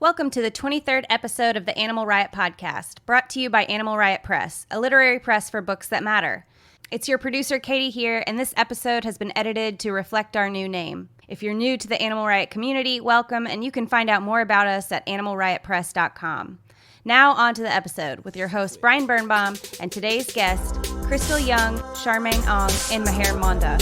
Welcome to the 23rd episode of the Animal Riot Podcast, brought to you by Animal Riot Press, a literary press for books that matter. It's your producer, Katie, here, and this episode has been edited to reflect our new name. If you're new to the Animal Riot community, welcome, and you can find out more about us at animalriotpress.com. Now on to the episode with your host, Brian Birnbaum, and today's guest, Crystal Yeung, Sharmaine Ong, and Manda.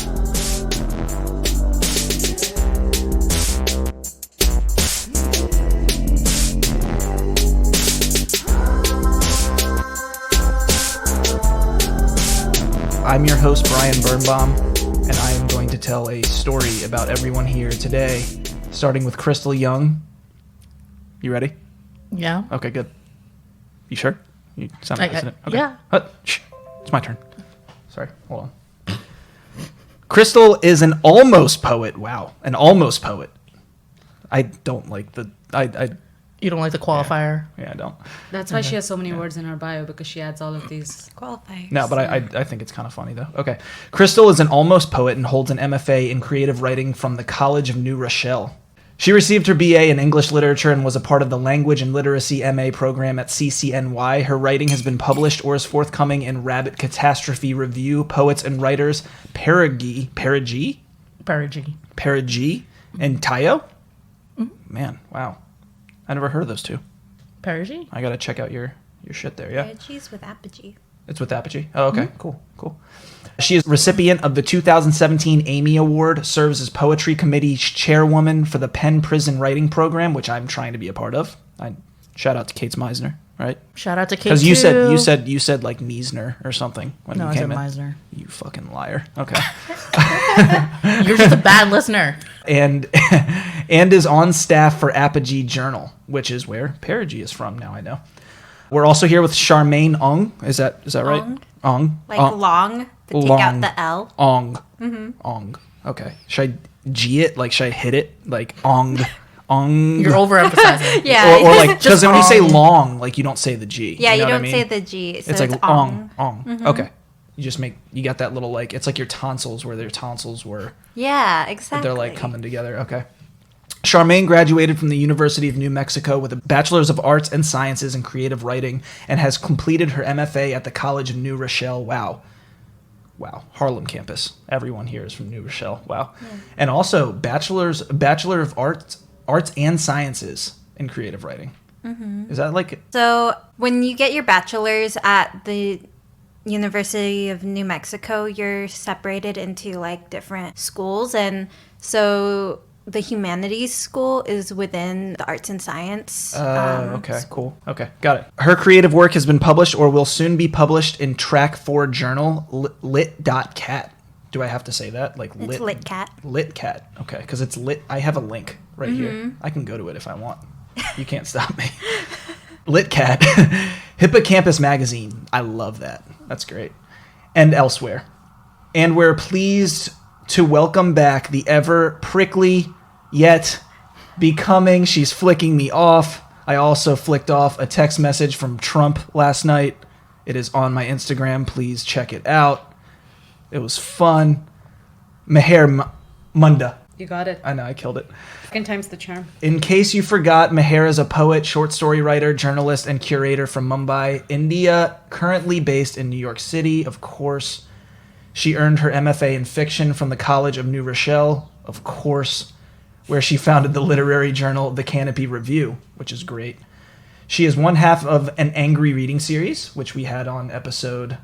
I'm your host, Brian Birnbaum, and I am going to tell a story about everyone here today, starting with Crystal Yeung. You ready? Yeah. Okay, good. You sure? You sound hesitant. Okay. Yeah. It's my turn. Sorry, hold on. Crystal is an almost poet. Wow, an almost poet. I don't like the... You don't like the qualifier? Yeah, I don't. That's why she has so many words in her bio, because she adds all of these qualifiers. No, but I think it's kind of funny, though. Okay. Crystal is an almost poet and holds an MFA in creative writing from the College of New Rochelle. She received her BA in English literature and was a part of the Language and Literacy MA program at CCNY. Her writing has been published or is forthcoming in Rabbit Catastrophe Review, Poets and Writers, Perigee, and Tayo? Mm-hmm. Man, wow. I never heard of those two. Perigee? I gotta check out your shit there, yeah? Cheese with apogee. It's with apogee? Oh, okay. Mm-hmm. Cool. She is recipient of the 2017 Amy Award, serves as Poetry Committee Chairwoman for the Penn Prison Writing Program, which I'm trying to be a part of. Shout out to Kate Meisner, right? Shout out to Kate, because you said like Meisner or something when you came in. No, I said Meisner. You fucking liar. Okay. You're just a bad listener. And is on staff for Apogee Journal, which is where Perigee is from. Now I know. We're also here with Sharmaine Ong. Is that right? Ong. Like Ong. Long. Take out the L. Ong. Mm-hmm. Ong. Okay. Should I G it? Like, should I hit it? Like Ong. Ong. You're overemphasizing. Yeah. Or like, because when you say long, like you don't say the G. Yeah, you know don't say the G. So it's like Ong. Ong. Mm-hmm. Okay. You got that little, like, it's like your tonsils where their tonsils were. Yeah, exactly. They're like coming together. Okay. Sharmaine graduated from the University of New Mexico with a Bachelor's of Arts and Sciences in Creative Writing and has completed her MFA at the College of New Rochelle. Wow. Harlem campus. Everyone here is from New Rochelle. Wow. Yeah. And also Bachelor of Arts and Sciences in Creative Writing. Mm-hmm. Is that like... So when you get your bachelor's at the University of New Mexico, you're separated into like different schools, and so the humanities school is within the arts and science. Okay, cool. Okay, got it. Her creative work has been published or will soon be published in Track 4 journal, lit.cat. Do I have to say that? Like it's LitCat. LitCat. Okay, because it's lit. I have a link right here. I can go to it if I want. You can't stop me. LitCat. Hippocampus Magazine. I love that. That's great. And elsewhere. And we're pleased to welcome back the ever prickly yet becoming, she's flicking me off. I also flicked off a text message from Trump last night. It is on my Instagram. Please check it out. It was fun. Manda. You got it. I know, I killed it. Second time's the charm. In case you forgot, Meher is a poet, short story writer, journalist, and curator from Mumbai, India, currently based in New York City, of course. She earned her MFA in fiction from the College of New Rochelle, of course, where she founded the literary journal The Canopy Review, which is great. She is one half of an Angry Reading series, which we had on episode,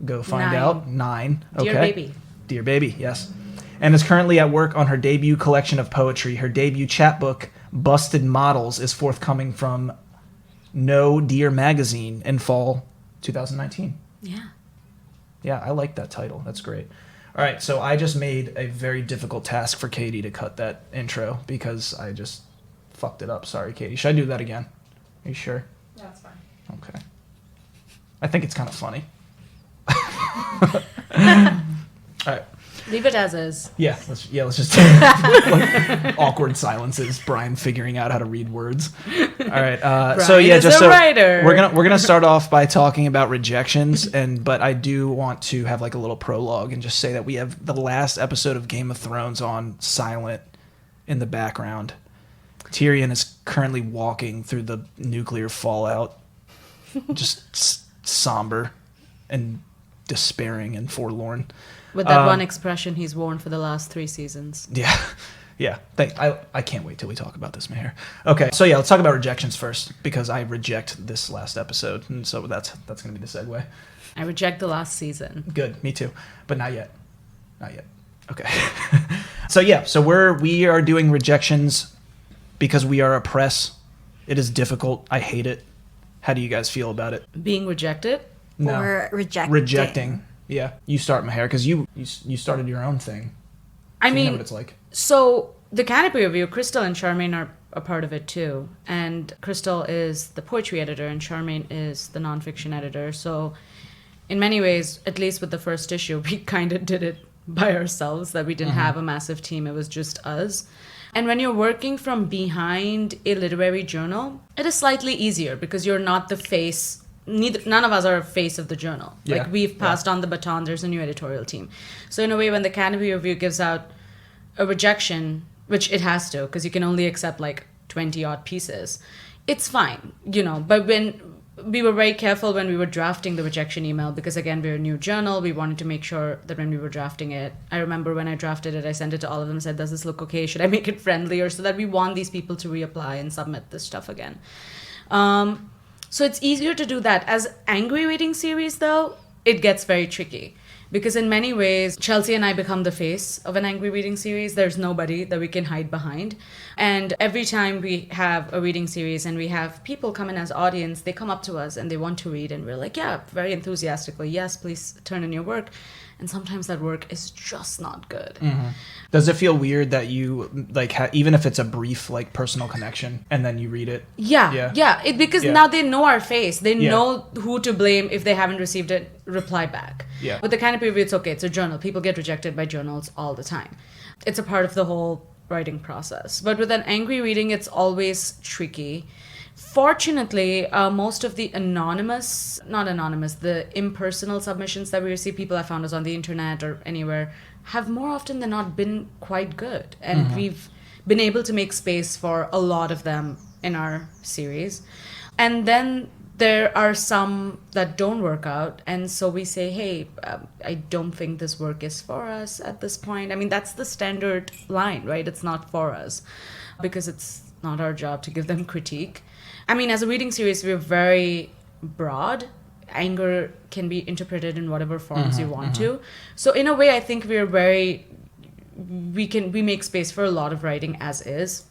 go find out, 9. Okay. Dear Baby, yes. And is currently at work on her debut collection of poetry. Her debut chapbook, Busted Models, is forthcoming from No Dear Magazine in fall 2019. Yeah, I like that title. That's great. All right, so I just made a very difficult task for Katie to cut that intro because I just fucked it up. Sorry, Katie. Should I do that again? Are you sure? Yeah, that's fine. Okay. I think it's kind of funny. All right. Leave it as is. Yeah, let's just like, awkward silences. Brian figuring out how to read words. All right. Writer. we're gonna start off by talking about rejections, but I do want to have like a little prologue and just say that we have the last episode of Game of Thrones on silent in the background. Tyrion is currently walking through the nuclear fallout, just somber and despairing and forlorn. With that one expression he's worn for the last 3 seasons. Yeah. Yeah. I can't wait till we talk about this, Meher. Okay. So yeah, let's talk about rejections first, because I reject this last episode. And so that's going to be the segue. I reject the last season. Good. Me too. But not yet. Not yet. Okay. So we are doing rejections because we are a press. It is difficult. I hate it. How do you guys feel about it? Being rejected? No. Or rejecting. Rejecting. Yeah. You start, Meher, because you started your own thing. I You mean, know what it's like. so the Canopy Review, Crystal and Sharmaine are a part of it too. And Crystal is the poetry editor and Sharmaine is the nonfiction editor. So in many ways, at least with the first issue, we kind of did it by ourselves, that we didn't have a massive team. It was just us. And when you're working from behind a literary journal, it is slightly easier because you're not the face. None of us are a face of the journal. Yeah. Like, we've passed on the baton. There's a new editorial team. So in a way, when the Canopy Review gives out a rejection, which it has to, because you can only accept like 20 odd pieces, it's fine, But when we were very careful when we were drafting the rejection email, because again, we're a new journal. We wanted to make sure that when we were drafting it, I remember when I drafted it, I sent it to all of them and said, does this look okay? Should I make it friendlier, so that we want these people to reapply and submit this stuff again? So it's easier to do that. As angry reading series, though, it gets very tricky. Because in many ways, Chelsea and I become the face of an angry reading series. There's nobody that we can hide behind. And every time we have a reading series and we have people come in as audience, they come up to us and they want to read. And we're like, yeah, very enthusiastically, yes, please turn in your work. And sometimes that work is just not good. Mm-hmm. Does it feel weird that you, like, even if it's a brief, like, personal connection, and then you read it? Yeah. Because Yeah. now they know our face. They Yeah. know who to blame if they haven't received a reply back. Yeah. With the Canopy Review, it's okay. It's a journal. People get rejected by journals all the time. It's a part of the whole writing process. But with an angry reading, it's always tricky. Fortunately, most of the the impersonal submissions that we receive, people have found us on the internet or anywhere, have more often than not been quite good. And we've been able to make space for a lot of them in our series. And then there are some that don't work out. And so we say, hey, I don't think this work is for us at this point. I mean, that's the standard line, right? It's not for us, because it's not our job to give them critique. I mean, as a reading series, we're very broad. Anger can be interpreted in whatever forms you want to. So in a way, I think we make space for a lot of writing as is.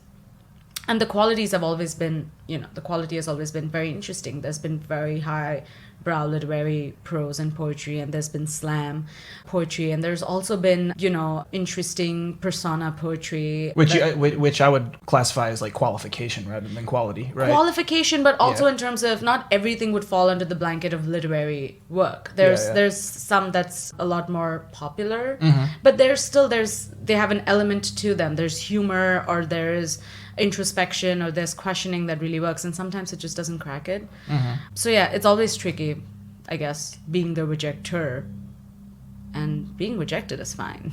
And the qualities have always been, the quality has always been very interesting. There's been very high brow literary prose and poetry, and there's been slam poetry, and there's also been, interesting persona poetry. Which I would classify as, like, qualification rather than quality, right? Qualification, but also Yeah. in terms of not everything would fall under the blanket of literary work. There's some that's a lot more popular, but they have an element to them. There's humor, or there's introspection, or there's questioning that really works, and sometimes it just doesn't crack it. So yeah, it's always tricky, I guess, being the rejecter. And being rejected is fine.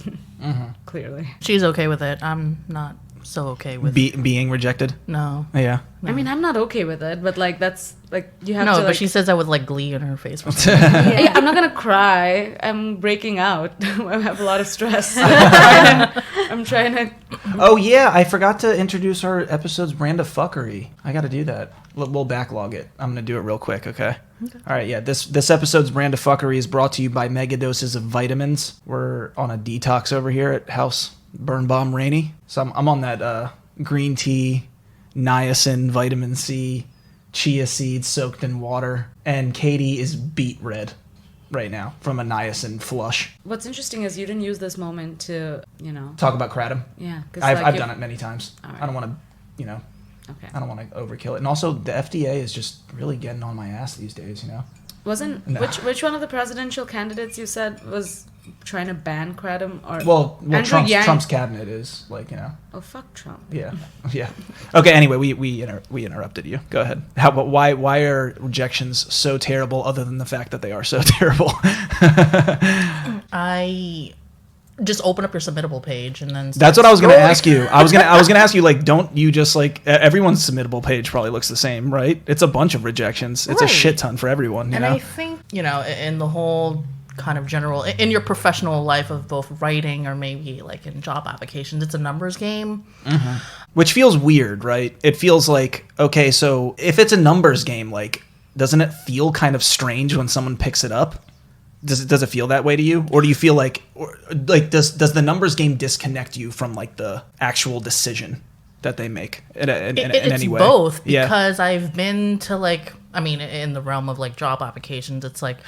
Clearly. She's okay with it. I'm not so okay with Being rejected? No. Yeah. I mean, I'm not okay with it, but like, that's like, you have No, to, but like, she says that with like glee in her face. yeah, I'm not gonna cry. I'm breaking out. I have a lot of stress. I'm trying to. Oh, yeah. I forgot to introduce our episode's brand of fuckery. I got to do that. We'll backlog it. I'm going to do it real quick, okay? All right, yeah. This episode's brand of fuckery is brought to you by Mega Doses of Vitamins. We're on a detox over here at House Birnbaum Rainey. So I'm on that green tea, niacin, vitamin C, chia seeds soaked in water. And Katie is beet red right now from a niacin flush. What's interesting is you didn't use this moment to, Talk about kratom. Yeah, because I've done it many times. All right. I don't want to, Okay. I don't want to overkill it. And also, the FDA is just really getting on my ass these days, Wasn't No. which one of the presidential candidates you said was trying to ban kratom? Or Well, Andrew Yang? Trump's cabinet is like, Oh, fuck Trump. yeah. Okay. Anyway, we interrupted you. Go ahead. Why are rejections so terrible? Other than the fact that they are so terrible. I just open up your submittable page and then That's what I was going to ask you. I was going to ask you, like, don't you just, like, everyone's submittable page probably looks the same, right? It's a bunch of rejections. It's a shit ton for everyone, you know? I think, in the whole kind of general, in your professional life of both writing or maybe like in job applications, it's a numbers game. Mm-hmm. Which feels weird, right? It feels like, okay, so if it's a numbers game, like, doesn't it feel kind of strange when someone picks it up? Does it feel that way to you? Or do you feel like does the numbers game disconnect you from like the actual decision that they make in any way? It's both, because I've been to like, I mean, in the realm of like job applications, it's like,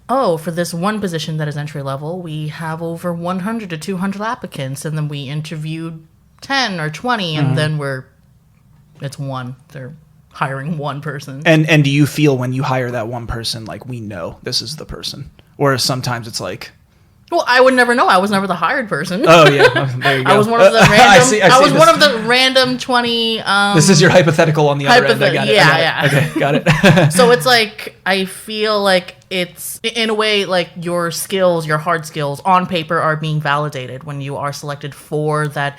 oh, for this one position that is entry level, we have over 100 to 200 applicants, and then we interviewed 10 or 20, and then it's one. They're hiring one person. And do you feel when you hire that one person, like, we know this is the person? Or sometimes it's like... Well, I would never know. I was never the hired person. Oh, yeah. There you go. I was one of the random... I was one of the random 20... this is your hypothetical on the other end. I got it. Yeah. Okay, got it. So it's like, I feel like it's, in a way, like your skills, your hard skills on paper are being validated when you are selected for that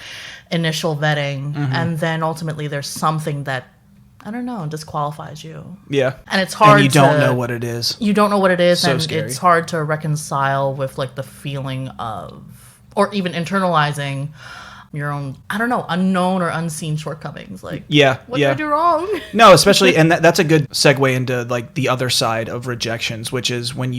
initial vetting. And then ultimately there's something that, I don't know, disqualifies you. Yeah. And it's hard and you don't know what it is. You don't know what it is, So and scary. it's hard to reconcile with like the feeling of, or even internalizing your own, I don't know, unknown or unseen shortcomings. Like, what did I do wrong? No, especially, and that's a good segue into like the other side of rejections, which is when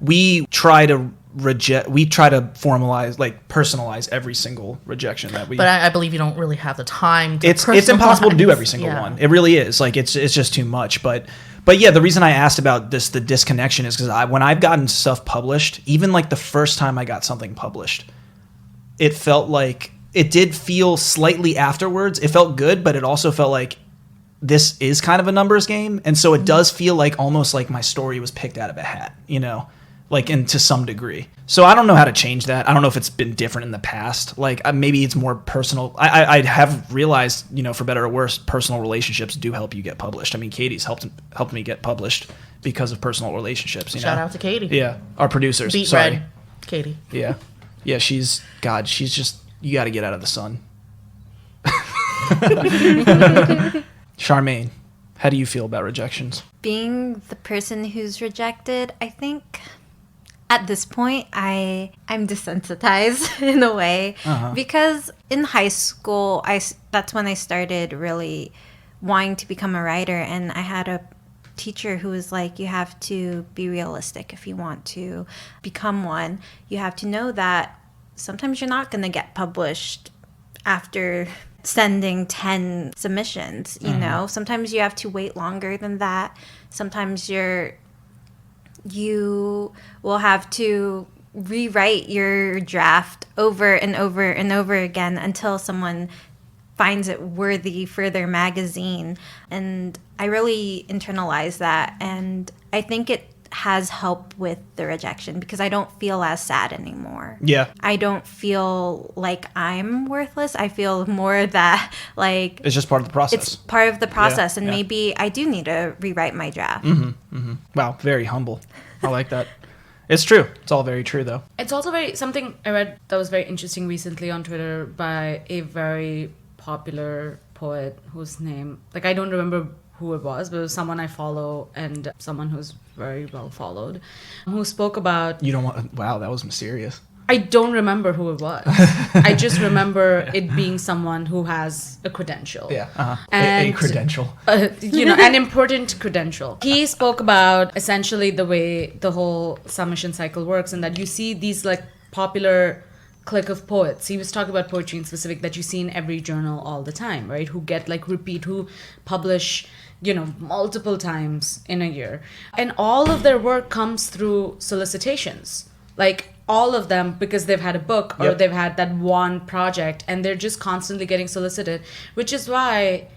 we try to formalize, like personalize every single rejection that we... But I believe you don't really have the time to It's impossible to do every single one. It really is. Like, it's just too much. But yeah, the reason I asked about the disconnection is because when I've gotten stuff published, even like the first time I got something published, it felt like, it did feel slightly afterwards. It felt good, but it also felt like this is kind of a numbers game. And so it does feel like almost like my story was picked out of a hat, like, and to some degree. So I don't know how to change that. I don't know if it's been different in the past. Like, maybe it's more personal. I have realized, for better or worse, personal relationships do help you get published. I mean, Katie's helped me get published because of personal relationships. Shout out to Katie. Yeah, our producers. Beat Sorry. Red, Katie. Yeah. She's just, you got to get out of the sun. Sharmaine, how do you feel about rejections? Being the person who's rejected, I think at this point I'm desensitized in a way, because in high school that's when I started really wanting to become a writer, and I had a teacher who was like, you have to be realistic if you want to become one. You have to know that sometimes you're not going to get published after sending 10 submissions, Sometimes you have to wait longer than that. Sometimes you will have to rewrite your draft over and over and over again until someone finds it worthy for their magazine. And I really internalized that, and I think it has helped with the rejection because I don't feel as sad anymore. Yeah. I don't feel like I'm worthless. I feel more that like it's just part of the process. It's part of the process, and maybe I do need to rewrite my draft. Wow, very humble. I like that. It's true. It's all very true, though. It's also something I read that was very interesting recently on Twitter by a very popular poet whose name, like, I don't remember who it was, but it was someone I follow and someone who's very well followed, who spoke about... You don't want... Wow, that was mysterious. I don't remember who it was. I just remember it being someone who has a credential. Yeah, And, a credential. An important credential. He spoke about essentially the way the whole submission cycle works, and that you see these like popular clique of poets. He was talking about poetry in specific that you see in every journal all the time, right? Who get like repeat, who publish, multiple times in a year. And all of their work comes through solicitations. Like, all of them, because they've had a book or they've had that one project, and they're just constantly getting solicited, which is why,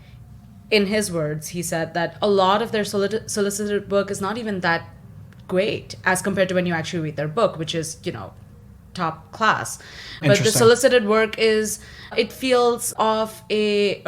in his words, he said that a lot of their solicited work is not even that great as compared to when you actually read their book, which is, top class. But the solicited work it feels of a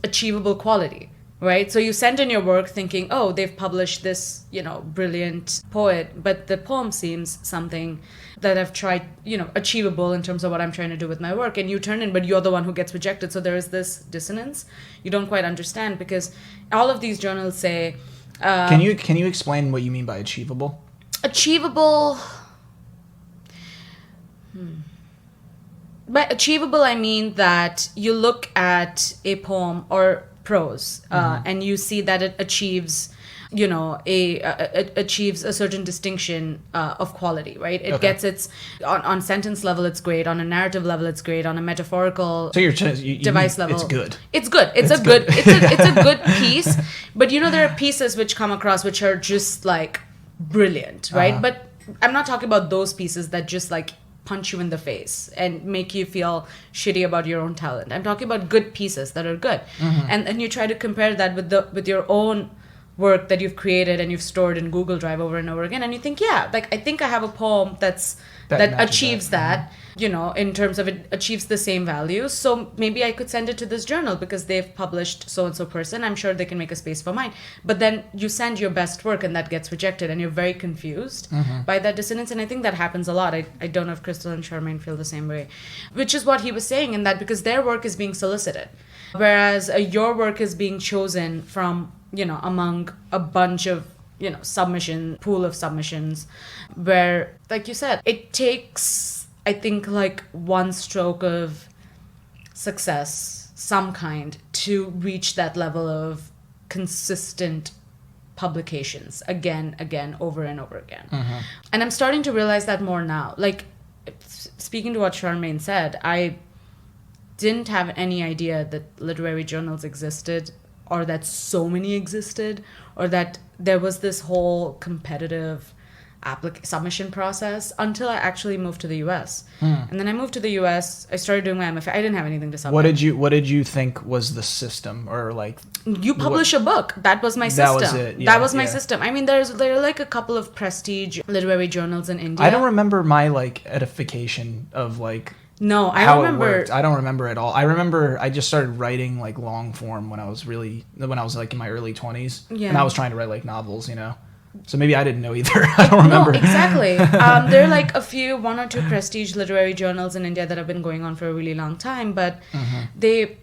achievable quality. right? So you send in your work thinking, oh, they've published this, brilliant poet, but the poem seems something that I've tried, achievable in terms of what I'm trying to do with my work. And you turn in, but you're the one who gets rejected. So there is this dissonance you don't quite understand, because all of these journals say... Can you explain what you mean by achievable? Achievable... By achievable, I mean that you look at a poem or prose, and you see that it achieves, achieves a certain distinction of quality, right? It gets its on sentence level, it's great. On a narrative level, it's great. On a metaphorical device level, it's good. It's good. It's a good piece. But there are pieces which come across which are just like brilliant, right? But I'm not talking about those pieces that just like punch you in the face and make you feel shitty about your own talent. I'm talking about good pieces that are good. And you try to compare that with your own work that you've created and you've stored in Google Drive over and over again, and you think, I think I have a poem that achieves that, in terms of it achieves the same values, so maybe I could send it to this journal because they've published so-and-so person. I'm sure they can make a space for mine. But then you send your best work and that gets rejected, and you're very confused by that dissonance. And I think that happens a lot. I don't know if Crystal and Sharmaine feel the same way, which is what he was saying, in that because their work is being solicited, whereas your work is being chosen from among a bunch of pool of submissions, where, like you said, it takes, I think, like one stroke of success, some kind, to reach that level of consistent publications again, over and over again. And I'm starting to realize that more now. Like, speaking to what Sharmaine said, I didn't have any idea that literary journals existed, or that so many existed, or that there was this whole competitive submission process, until I actually moved to the US. And then I moved to the US, I started doing my MFA. I didn't have anything to submit. What did you think was the system, or like... You publish a book. That was my system. That was it. Yeah, that was my system. I mean, there are like a couple of prestige literary journals in India. I don't remember my like edification of like... No, I remember. I don't remember at all. I remember I just started writing like long form when I was like in my early 20s. Yeah. And I was trying to write like novels, So maybe I didn't know either. I don't remember. No, exactly. There are like one or two prestige literary journals in India that have been going on for a really long time, but they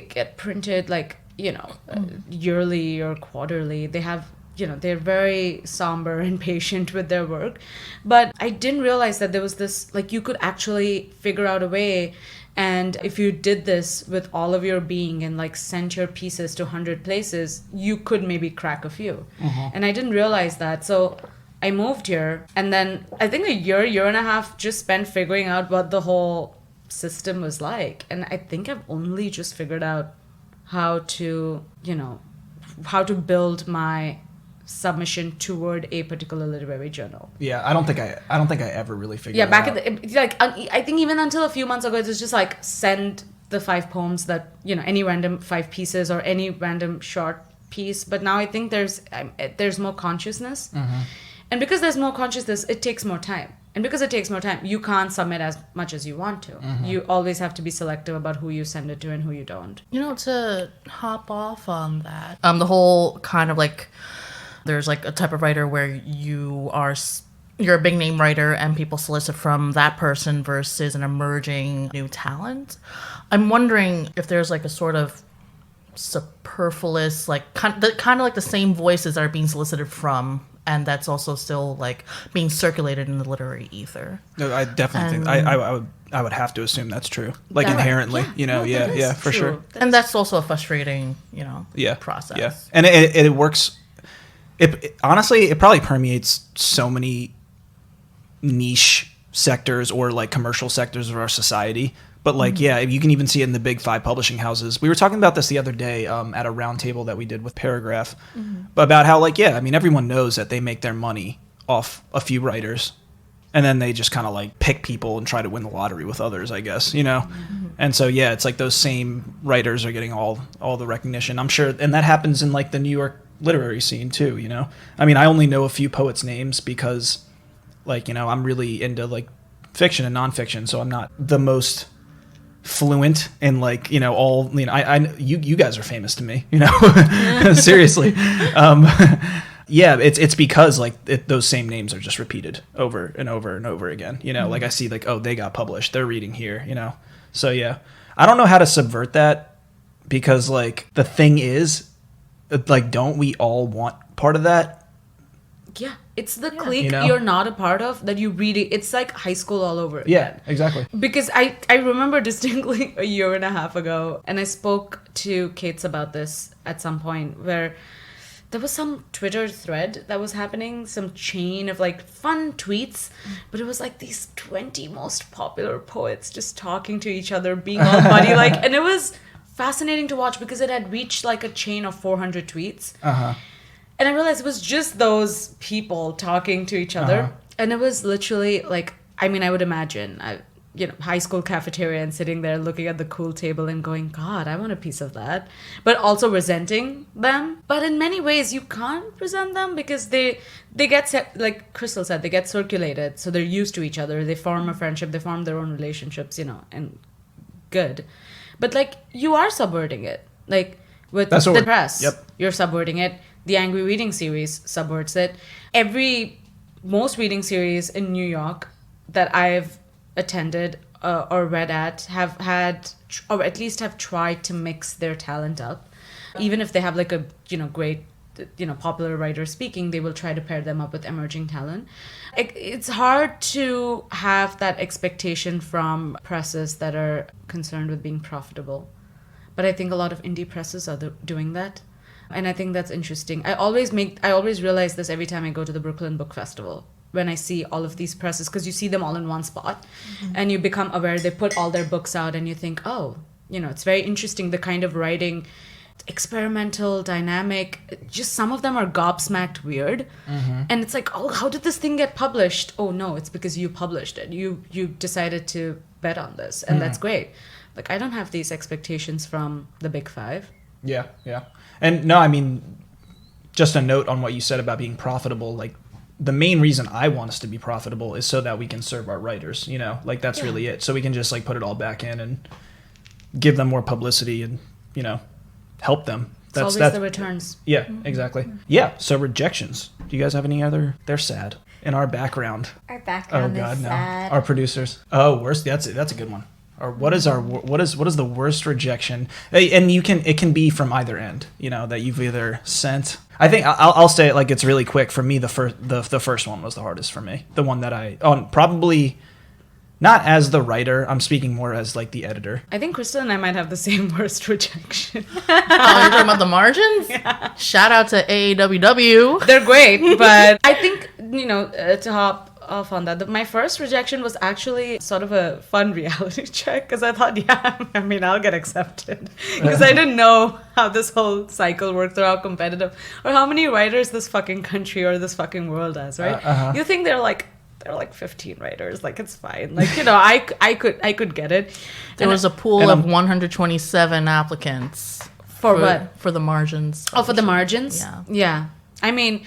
get printed like, yearly or quarterly. They have, they're very somber and patient with their work. But I didn't realize that there was this, like, you could actually figure out a way, and if you did this with all of your being and like sent your pieces to 100 places, you could maybe crack a few. And I didn't realize that. So I moved here, and then I think a year and a half just spent figuring out what the whole system was like. And I think I've only just figured out how to build my submission toward a particular literary journal. Yeah, I don't think I ever really figured it out. I think even until a few months ago, it was just like, send the 5 poems that, any random 5 pieces or any random short piece. But now I think there's more consciousness. And because there's more consciousness, it takes more time. And because it takes more time, you can't submit as much as you want to. You always have to be selective about who you send it to and who you don't. To hop off on that, the whole kind of like, there's like a type of writer where you're a big name writer and people solicit from that person versus an emerging new talent. I'm wondering if there's like a sort of superfluous, like kind of like the same voices are being solicited from, and that's also still like being circulated in the literary ether. No, I definitely think I would have to assume that's true. Like inherently, for sure. And that's also a frustrating, process. Yeah, and it works. It honestly, it probably permeates so many niche sectors or like commercial sectors of our society. But like, you can even see it in the big 5 publishing houses. We were talking about this the other day at a roundtable that we did with Paragraph, about how like, everyone knows that they make their money off a few writers, and then they just kind of like pick people and try to win the lottery with others, I guess, And so it's like those same writers are getting all the recognition, I'm sure, and that happens in like the New York literary scene too. I mean, I only know a few poets' names because like, I'm really into like fiction and nonfiction, so I'm not the most fluent in like, you know, all, you know, you guys are famous to me, you know, seriously. Yeah, it's because like those same names are just repeated over and over and over again, you know, like I see like, oh, they got published, they're reading here, you know? So yeah, I don't know how to subvert that, because like the thing is, like, don't we all want part of that? Yeah, it's the clique You know? you're not a part of that you read it. It's like high school all over again. Yeah, exactly. Because I remember distinctly a year and a half ago, and I spoke to Kate's about this at some point, where there was some Twitter thread that was happening, some chain of like fun tweets, but it was like these 20 most popular poets just talking to each other, being all buddy like, and it was fascinating to watch because it had reached like a chain of 400 tweets. And I realized it was just those people talking to each other. And it was literally like, I mean, I would imagine, you know, high school cafeteria and sitting there looking at the cool table and going, God, I want a piece of that. But also resenting them. But in many ways, you can't resent them because they get, like Crystal said, they get circulated. So they're used to each other. They form a friendship. They form their own relationships, you know, and good. But like, you are subverting it. Like with the press, you're subverting it. The Angry Reading series subverts it. Most reading series in New York that I've attended or read at have had, or at least have tried to mix their talent up. Even if they have like a, you know, great, you know, popular writer speaking, they will try to pair them up with emerging talent. It's hard to have that expectation from presses that are concerned with being profitable. But I think a lot of indie presses are doing that. And I think that's interesting. I always realize this every time I go to the Brooklyn Book Festival, when I see all of these presses, because you see them all in one spot and you become aware they put all their books out and you think, oh, you know, it's very interesting, the kind of writing, experimental, dynamic, just some of them are gobsmacked weird. And it's like, oh, how did this thing get published? Oh no, it's because you published it. You decided to bet on this, and that's great. Like, I don't have these expectations from the big five. Yeah. And no, I mean, just a note on what you said about being profitable, like, the main reason I want us to be profitable is so that we can serve our writers, you know, like that's really it. So we can just like put it all back in and give them more publicity and, you know, help them. That's always the returns. Yeah, exactly. Yeah. So rejections. Do you guys have any other? They're sad. In our background. Our background is sad. Our producers. Oh, worst. That's a good one. Or what is the worst rejection? And it can be from either end, you know, that you've either sent. I think I'll say it like it's really quick. For me, the first one was the hardest for me. The one that probably not as the writer. I'm speaking more as like the editor. I think Crystal and I might have the same worst rejection. Oh, you're talking about the margins? Yeah. Shout out to AAWW. They're great, but I think, you know, to hop off on that, my first rejection was actually sort of a fun reality check, because I thought, I mean, I'll get accepted, because I didn't know how this whole cycle worked or how competitive or how many writers this fucking country or this fucking world has, right? You think they're like 15 writers, like it's fine, like, you know, I could get it. There was a pool of 127 applicants for what? For the margins. Oh, for the margins? Yeah. I mean,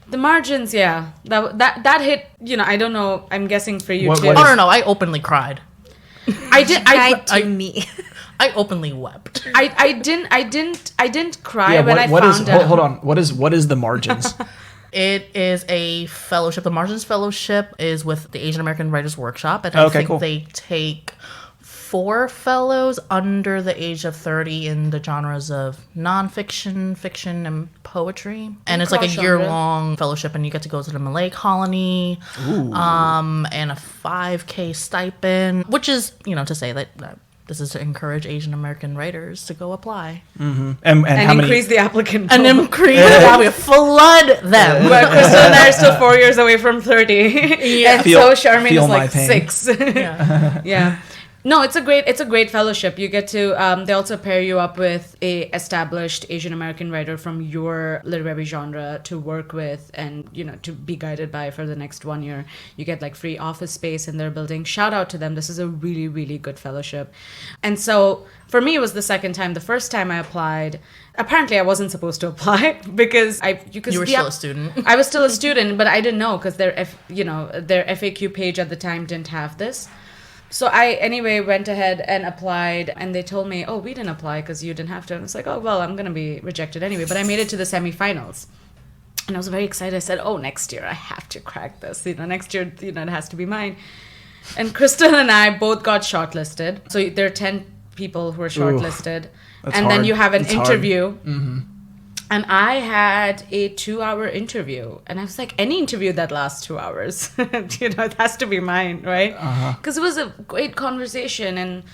the margins, yeah. That hit, you know, I don't know. I'm guessing for you too. Oh, no, I openly cried. I did. I openly wept. I didn't cry when I found out. Hold on. What is the margins? It is a fellowship. The Margins Fellowship is with the Asian American Writers Workshop, and I think they take 4 fellows under the age of 30 in the genres of nonfiction, fiction, and poetry. And it's like a year-long fellowship, and you get to go to the Malay colony, and a 5K stipend, which is, you know, to say that this is to encourage Asian American writers to go apply. Mm-hmm. And how increase the applicant pool. And increase flood them. But Crystal and I are still 4 years away from 30. Yeah. And so Sharmaine is like 6. Yeah. No, it's a great fellowship. You get to they also pair you up with a established Asian American writer from your literary genre to work with and, you know, to be guided by for the next 1 year. You get like free office space in their building. Shout out to them. This is a really, really good fellowship. And so for me, it was the second time. The first time I applied, apparently I wasn't supposed to apply because you were still a student. I was still a student, but I didn't know because their FAQ page at the time didn't have this. So I, anyway, went ahead and applied, and they told me, oh, we didn't apply because you didn't have to. And it's like, oh, well, I'm going to be rejected anyway. But I made it to the semifinals. And I was very excited. I said, oh, next year I have to crack this. Next year, it has to be mine. And Crystal and I both got shortlisted. So there are 10 people who are shortlisted. And then you have an interview. And I had a 2-hour interview. And I was like, any interview that lasts 2 hours, it has to be mine, right? Because it was a great conversation. And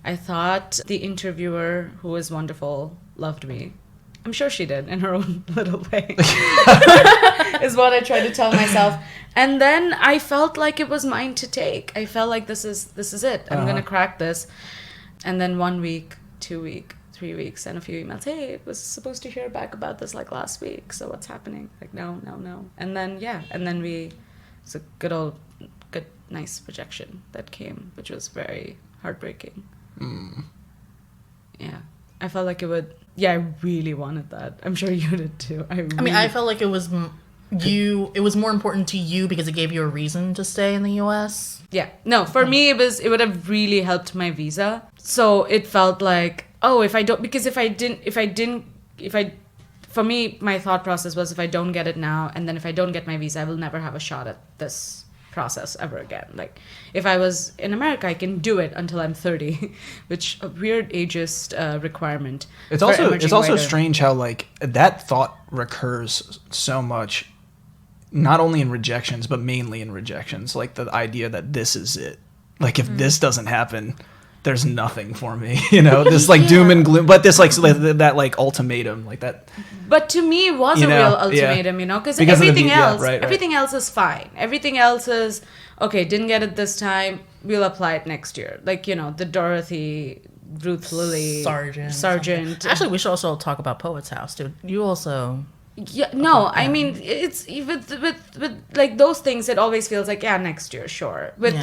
I thought the interviewer, who was wonderful, loved me. I'm sure she did in her own little way, is what I tried to tell myself. And then I felt like it was mine to take. I felt like this is it. I'm going to crack this. And then 1 week, 2 weeks, 3 weeks, and a few emails. Hey, I was supposed to hear back about this like last week. So what's happening? Like, no. And then, it's a good, nice rejection that came, which was very heartbreaking. Yeah. I felt like it would, I really wanted that. I'm sure you did too. I felt like it was more important to you because it gave you a reason to stay in the US. Yeah. No, for me, it would have really helped my visa. So it felt like, oh, for me, my thought process was if I don't get it now, and then if I don't get my visa, I will never have a shot at this process ever again. Like, if I was in America, I can do it until I'm 30, which a weird ageist requirement. It's also strange how like that thought recurs so much, not only in rejections but mainly in rejections. Like the idea that this is it. Like if this doesn't happen, there's nothing for me. This like doom and gloom. But this like that like ultimatum like that. But to me, it was a real ultimatum, because everything else, everything else is fine. Everything else is, okay, didn't get it this time, we'll apply it next year. Like, the Dorothy, Ruth Lilly, Sargent. Actually, we should also talk about Poet's House, dude. You also... Yeah, no, I mean, it's with like those things, it always feels like, next year, sure. With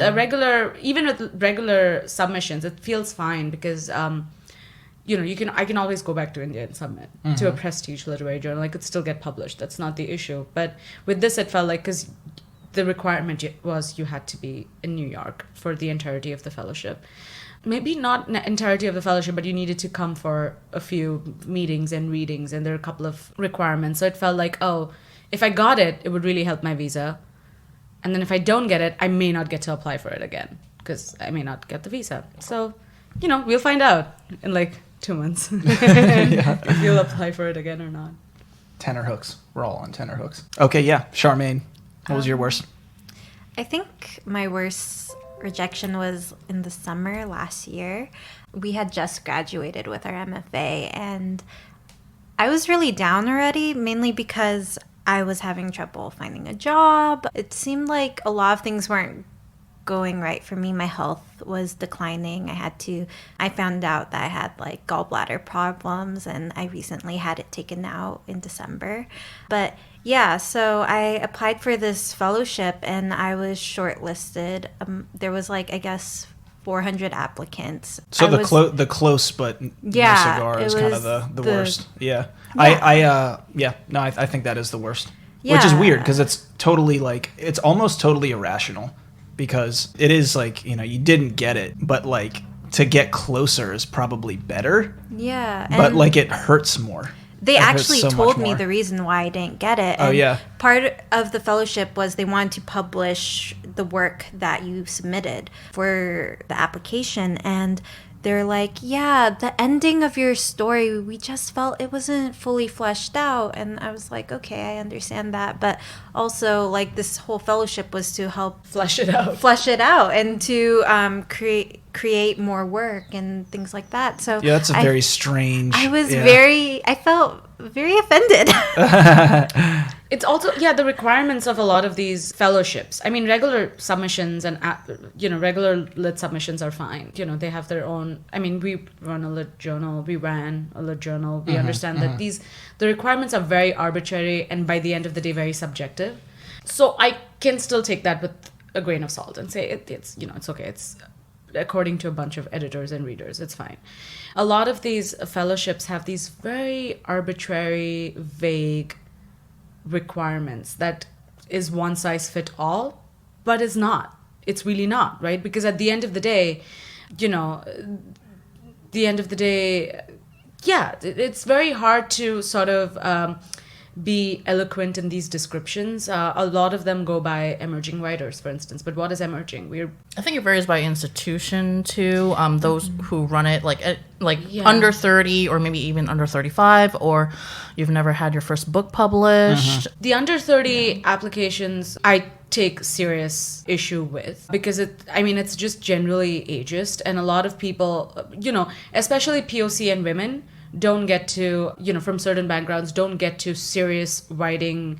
even with regular submissions, it feels fine because... I can always go back to India and submit to a prestige literary journal. I could still get published. That's not the issue. But with this, it felt like, because the requirement was you had to be in New York for the entirety of the fellowship. Maybe not entirety of the fellowship, but you needed to come for a few meetings and readings, and there are a couple of requirements. So it felt like, oh, if I got it, it would really help my visa. And then if I don't get it, I may not get to apply for it again because I may not get the visa. So, we'll find out in like 2 months if you'll apply for it again or not. Tenterhooks. We're all on tenterhooks. Okay, yeah. Charmaine, what was your worst? I think my worst rejection was in the summer last year. We had just graduated with our MFA, and I was really down already, mainly because I was having trouble finding a job. It seemed like a lot of things weren't going right for me. My health was declining. I found out that I had like gallbladder problems, and I recently had it taken out in December. But yeah, so I applied for this fellowship and I was shortlisted. There was like, I guess, 400 applicants. So the close but no cigar is kind of the worst. Yeah. I think that is the worst. Yeah. Which is weird because it's totally like, it's almost totally irrational. Because it is like, you didn't get it, but like to get closer is probably better. Yeah. But like it hurts more. They actually told me the reason why I didn't get it. And part of the fellowship was they wanted to publish the work that you submitted for the application. And they're like, the ending of your story, we just felt it wasn't fully fleshed out. And I was like, okay, I understand that. But also, like, this whole fellowship was to help flesh it out and to create more work and things like that. So that's very strange. I felt very offended. It's also, the requirements of a lot of these fellowships. I mean, regular submissions and, regular lit submissions are fine. They have their own, I mean, we ran a lit journal. We understand that the requirements are very arbitrary and by the end of the day, very subjective. So I can still take that with a grain of salt and say it's okay. It's according to a bunch of editors and readers. It's fine. A lot of these fellowships have these very arbitrary, vague requirements that is one size fit all, but is not. it's really not, right? Because at the end of the day, it's very hard to sort of be eloquent in these descriptions. A lot of them go by emerging writers, for instance. But what is emerging? I think it varies by institution too. Those who run it, under 30 or maybe even under 35, or you've never had your first book published. The under 30 applications, I take serious issue with, because it's just generally ageist, and a lot of people, especially POC and women, don't get to, from certain backgrounds, don't get to serious writing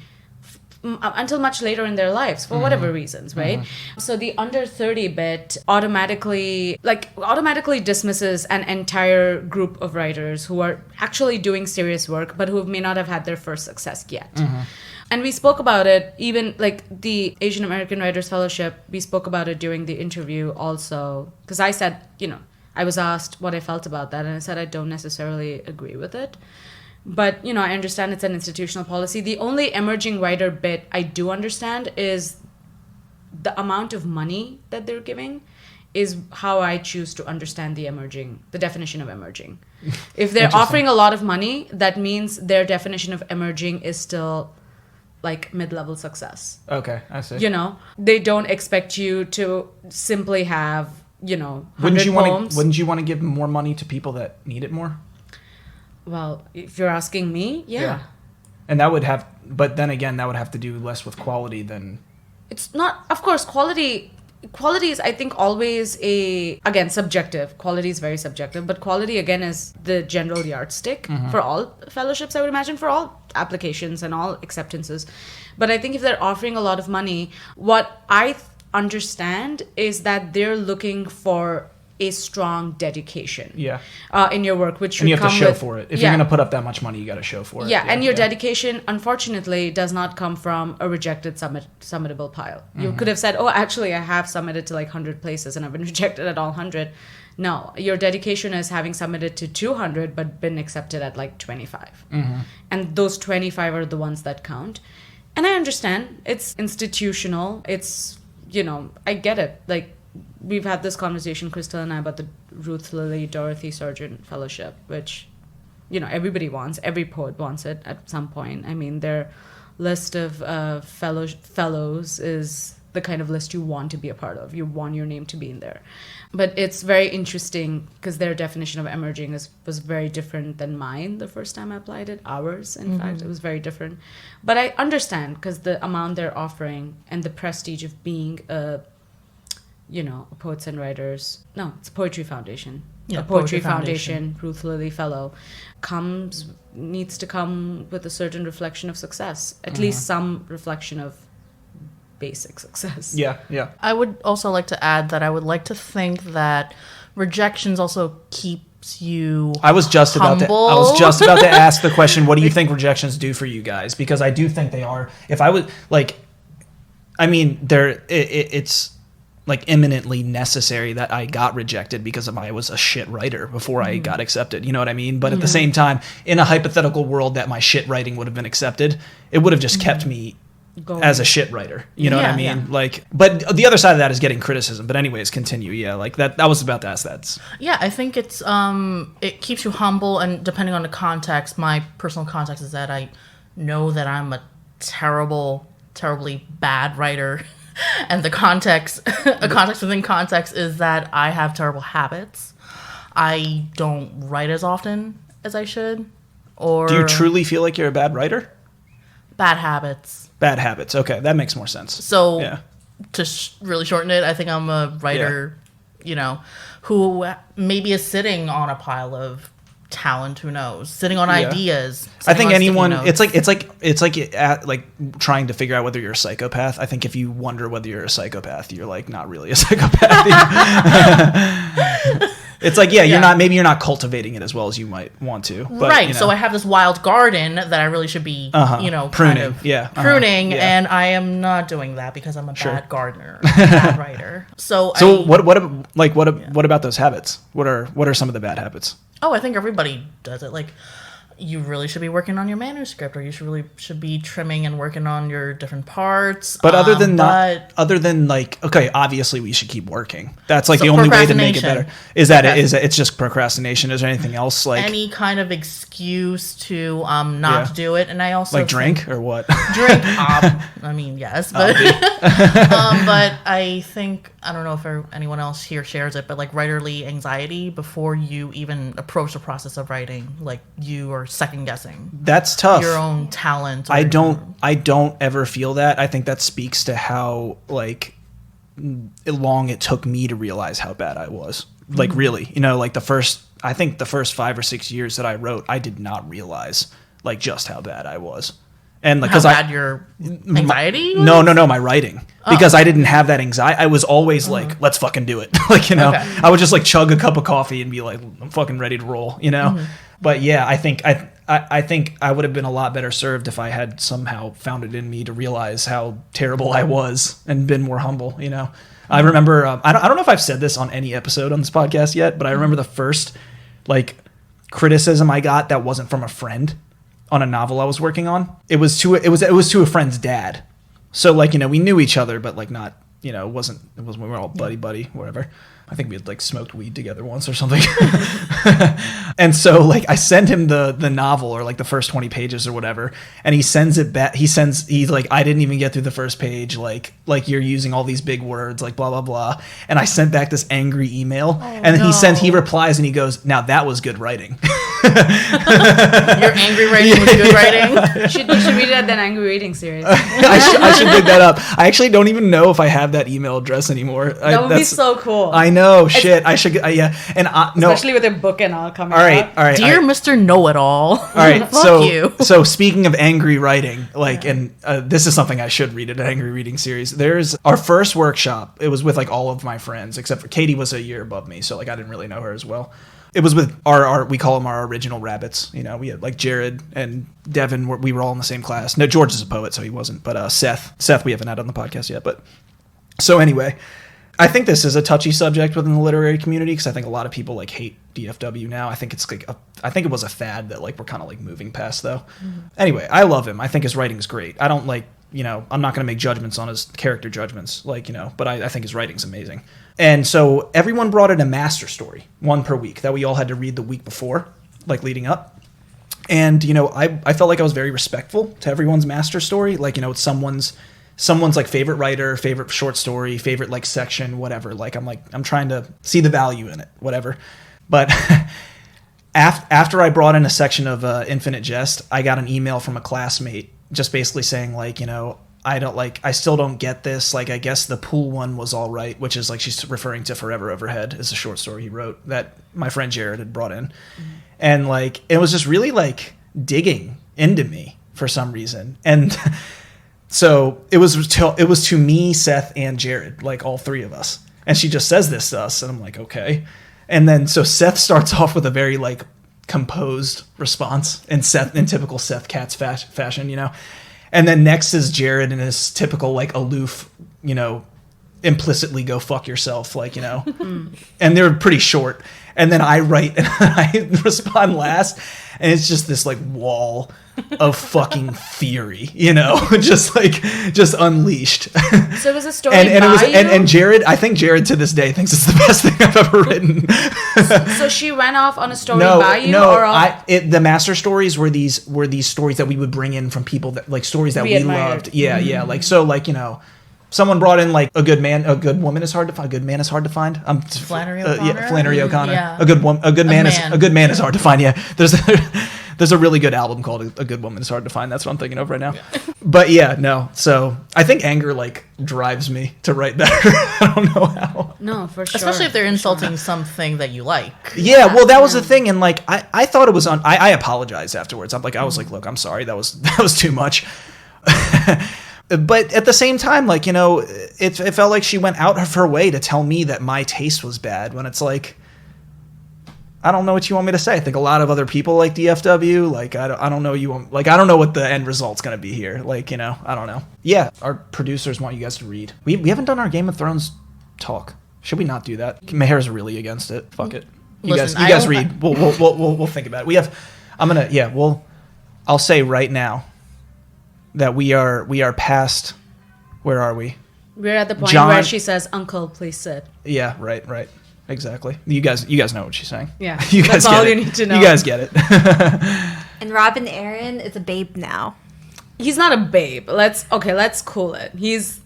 until much later in their lives for whatever reasons, right? So the under 30 bit automatically dismisses an entire group of writers who are actually doing serious work, but who may not have had their first success yet. And we spoke about it, even like the Asian American Writers Fellowship, we spoke about it during the interview also, because I said, I was asked what I felt about that, and I said I don't necessarily agree with it. But, I understand it's an institutional policy. The only emerging writer bit I do understand is the amount of money that they're giving is how I choose to understand the definition of emerging. If they're offering a lot of money, that means their definition of emerging is still like mid-level success. Okay, I see. They don't expect you to simply have, 100 poems. Wouldn't you want to give more money to people that need it more? Well, if you're asking me, yeah. And but then again, that would have to do less with quality than... It's not, of course, quality is, I think, always again, subjective. Quality is very subjective, but quality, again, is the general yardstick for all fellowships, I would imagine, for all applications and all acceptances. But I think if they're offering a lot of money, what I understand is that they're looking for a strong dedication in your work, which and you should have come to show with, for it. If you're going to put up that much money, you got to show for it. And your dedication, unfortunately, does not come from a rejected submittable pile. You could have said, oh, actually, I have submitted to like 100 places and I've been rejected at all 100. No, your dedication is having submitted to 200 but been accepted at like 25. And those 25 are the ones that count. And I understand. It's institutional. It's, I get it. Like, we've had this conversation, Crystal and I, about the Ruth Lilly Dorothy Sargent Fellowship, which, everybody wants. Every poet wants it at some point. I mean, their list of fellows is the kind of list you want to be a part of. You want your name to be in there. But it's very interesting because their definition of emerging was very different than mine the first time I applied it. Ours, in fact, it was very different. But I understand, because the amount they're offering and the prestige of being a Poets and Writers... No, it's a Poetry Foundation. Yeah, a Poetry Foundation Ruth Lilly Fellow needs to come with a certain reflection of success. At least some reflection of basic success. Yeah. I would also like to add that I would like to think that rejections also keeps you I was just about to ask the question, what do you think rejections do for you guys? Because I do think they are. If I would, it's like eminently necessary that I got rejected because I was a shit writer before I got accepted. You know what I mean? But at the same time, in a hypothetical world that my shit writing would have been accepted, it would have just kept me as a shit writer. You know what I mean? Yeah. But the other side of that is getting criticism. But anyways, continue. Yeah, like that. I was about to ask that. Yeah, I think it's it keeps you humble, and depending on the context, my personal context is that I know that I'm a terribly bad writer. And the context, a context within context, is that I have terrible habits. I don't write as often as I should. Or do you truly feel like you're a bad writer? Bad habits. Bad habits. Okay, that makes more sense. So to really shorten it, I think I'm a writer, who maybe is sitting on a pile of talent, who knows, sitting on ideas. I think anyone, it's like trying to figure out whether you're a psychopath. I think if you wonder whether you're a psychopath, you're like not really a psychopath. It's like, you're not cultivating it as well as you might want to. But, right. So I have this wild garden that I really should be, pruning. Kind of pruning, and I am not doing that because I'm a bad gardener, a bad writer. So what about those habits? What are some of the bad habits? Oh, I think everybody does it. Like, you really should be working on your manuscript, or you should be trimming and working on your different parts. But other than like, okay, obviously we should keep working. That's like So the only way to make it better. Is that Okay. it's just procrastination? Is there anything else like any kind of excuse to not do it? And I also like drink or what? drink. I mean, yes, but but I think, I don't know if anyone else here shares it, but like writerly anxiety before you even approach the process of writing, like you are second guessing That's tough. your own talent. I don't ever feel that. I think that speaks to how like long it took me to realize how bad I was. Like really, like the first 5 or 6 years that I wrote, I did not realize like just how bad I was. And like, how bad your anxiety was? No, my writing. Because I didn't have that anxiety. I was always like, let's fucking do it. Like, Okay. I would just like chug a cup of coffee and be like, I'm fucking ready to roll, But yeah, I think I would have been a lot better served if I had somehow found it in me to realize how terrible I was and been more humble, I remember, I don't know if I've said this on any episode on this podcast yet, but I remember the first like criticism I got that wasn't from a friend on a novel I was working on. It was to a friend's dad. So like, we knew each other, but like not, it wasn't we were all buddy, whatever. I think we had like smoked weed together once or something. And so like I send him the novel or like the first 20 pages or whatever, and he sends it back. He's like, I didn't even get through the first page. Like you're using all these big words, like blah, blah, blah. And I sent back this angry email, and then he replies and he goes, now that was good writing. Your angry writing was good writing. You should read that then angry rating series. I should dig that up. I actually don't even know if I have that email address anymore. That would be so cool. I know. Shit. I should. Yeah. And no. Especially with a book and all coming All right. Dear Mr. Know-It-All. All right. Fuck you. So speaking of angry writing, like, and this is something I should read, an angry reading series. There's our first workshop. It was with like all of my friends, except for Katie was a year above me, so like I didn't really know her as well. It was with our we call them our original rabbits. We had like Jared and Devin. We were all in the same class. No, George is a poet, so he wasn't. But Seth, we haven't had on the podcast yet. But so anyway, I think this is a touchy subject within the literary community because I think a lot of people like hate DFW now. I think it's like I think it was a fad that like we're kind of like moving past though. Anyway, I love him. I think his writing's great. I don't like I'm not going to make judgments on his character judgments, like but I think his writing's amazing. And so everyone brought in a master story, one per week, that we all had to read the week before, like leading up. And, I felt like I was very respectful to everyone's master story. Like, it's someone's like favorite writer, favorite short story, favorite like section, whatever. I'm trying to see the value in it, whatever. But after I brought in a section of Infinite Jest, I got an email from a classmate just basically saying like, I still don't get this. Like, I guess the pool one was all right, which is like she's referring to Forever Overhead as a short story he wrote that my friend Jared had brought in. And like, it was just really like digging into me for some reason. And so it was to me, Seth, and Jared, like all three of us. And she just says this to us, and I'm like, okay. And then so Seth starts off with a very like composed response in typical Seth Katz fashion, And then next is Jared in his typical like aloof, implicitly go fuck yourself, like, and they're pretty short. And then I write and I respond last, and it's just this like wall of fucking theory, just unleashed. So it was a story and Jared, I think Jared to this day thinks it's the best thing I've ever written. So she went off on a story by you? The master stories were these stories that we would bring in from people that like stories that we loved. Yeah, yeah. Like, so like, someone brought in like a good woman is hard to find. A good man is hard to find. Flannery O'Connor. Flannery O'Connor. Yeah. A good man is hard to find. Yeah. There's a really good album called A Good Woman is Hard to Find. That's what I'm thinking of right now. Yeah. But yeah, no. So I think anger like drives me to write better. I don't know how. No, for sure. Especially if they're insulting something that you like. Yeah, well, that was the thing, and like I thought it was on. I apologized afterwards. I was like, look, I'm sorry. That was too much. But at the same time, like, it felt like she went out of her way to tell me that my taste was bad when it's like, I don't know what you want me to say. I think a lot of other people like DFW. Like, I don't know I don't know what the end result's going to be here. Like, I don't know. Yeah, our producers want you guys to read. We haven't done our Game of Thrones talk. Should we not do that? Maher's really against it. Fuck it. You guys read. We'll think about it. I'll say right now that we are past, where are we? We're at the point John- where she says, "Uncle, please sit." Yeah, right. Exactly. You guys know what she's saying. Yeah, you guys that's get all it. you need to know. You guys get it. And Robin Aaron is a babe now. He's not a babe. Let's cool it. He's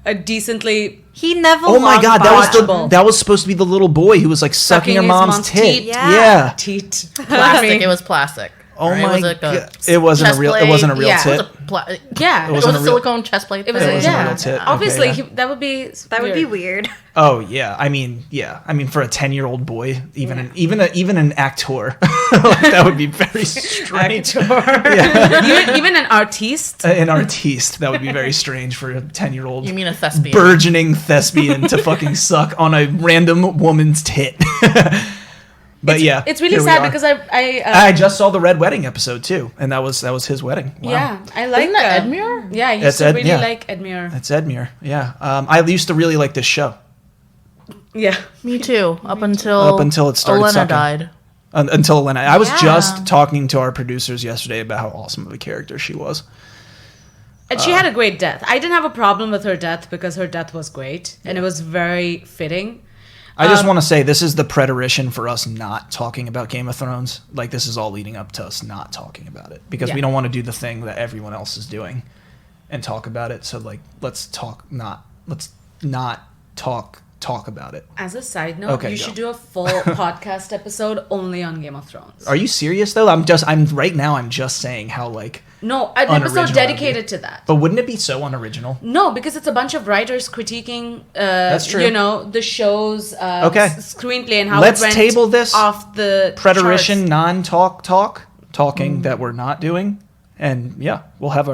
a decently He never. Oh my God, Watchable. that was supposed to be the little boy who was like sucking her his mom's tit. teat. Yeah. teat. Plastic. It was plastic. Oh right? my It was like God. It wasn't a real. It wasn't a real Yeah. tit. Yeah. It was wasn't a a real- silicone chest plate. It was. It wasn't a Yeah. real tit. Okay, Obviously, yeah. that would be. That would be weird. Oh yeah. I mean, for a 10-year-old boy, even an actor, that would be very strange. even an artiste. An artiste, that would be very strange for a 10-year-old. You mean a thespian? Burgeoning thespian to fucking suck on a random woman's tit. But It's really here we sad are. because I just saw the Red Wedding episode too, and that was his wedding. Wow. Yeah, I like Isn't that Edmure? Yeah, I used That's to Ed- really yeah. like Edmure. It's Edmure. Yeah, I used to really like this show Yeah. Me too. Up until it started Elena sucking. died. Until Elena. I was Yeah. just talking to our producers yesterday about how awesome of a character she was. And she had a great death. I didn't have a problem with her death because her death was great and it was very fitting. I just want to say this is the preterition for us not talking about Game of Thrones. Like, this is all leading up to us not talking about it because we Yeah. don't want to do the thing that everyone else is doing and talk about it. So like, let's not talk about it. As a side note, Okay, you go. should do a full podcast episode only on Game of Thrones. Are you serious though? I'm right now I'm just saying how like, No, an unoriginal episode dedicated to that. but wouldn't it be so unoriginal? No, because it's a bunch of writers critiquing, That's true. the show's Okay. screenplay and how Let's it went table this off the Preterition, charts. talking that we're not doing. And yeah, we'll have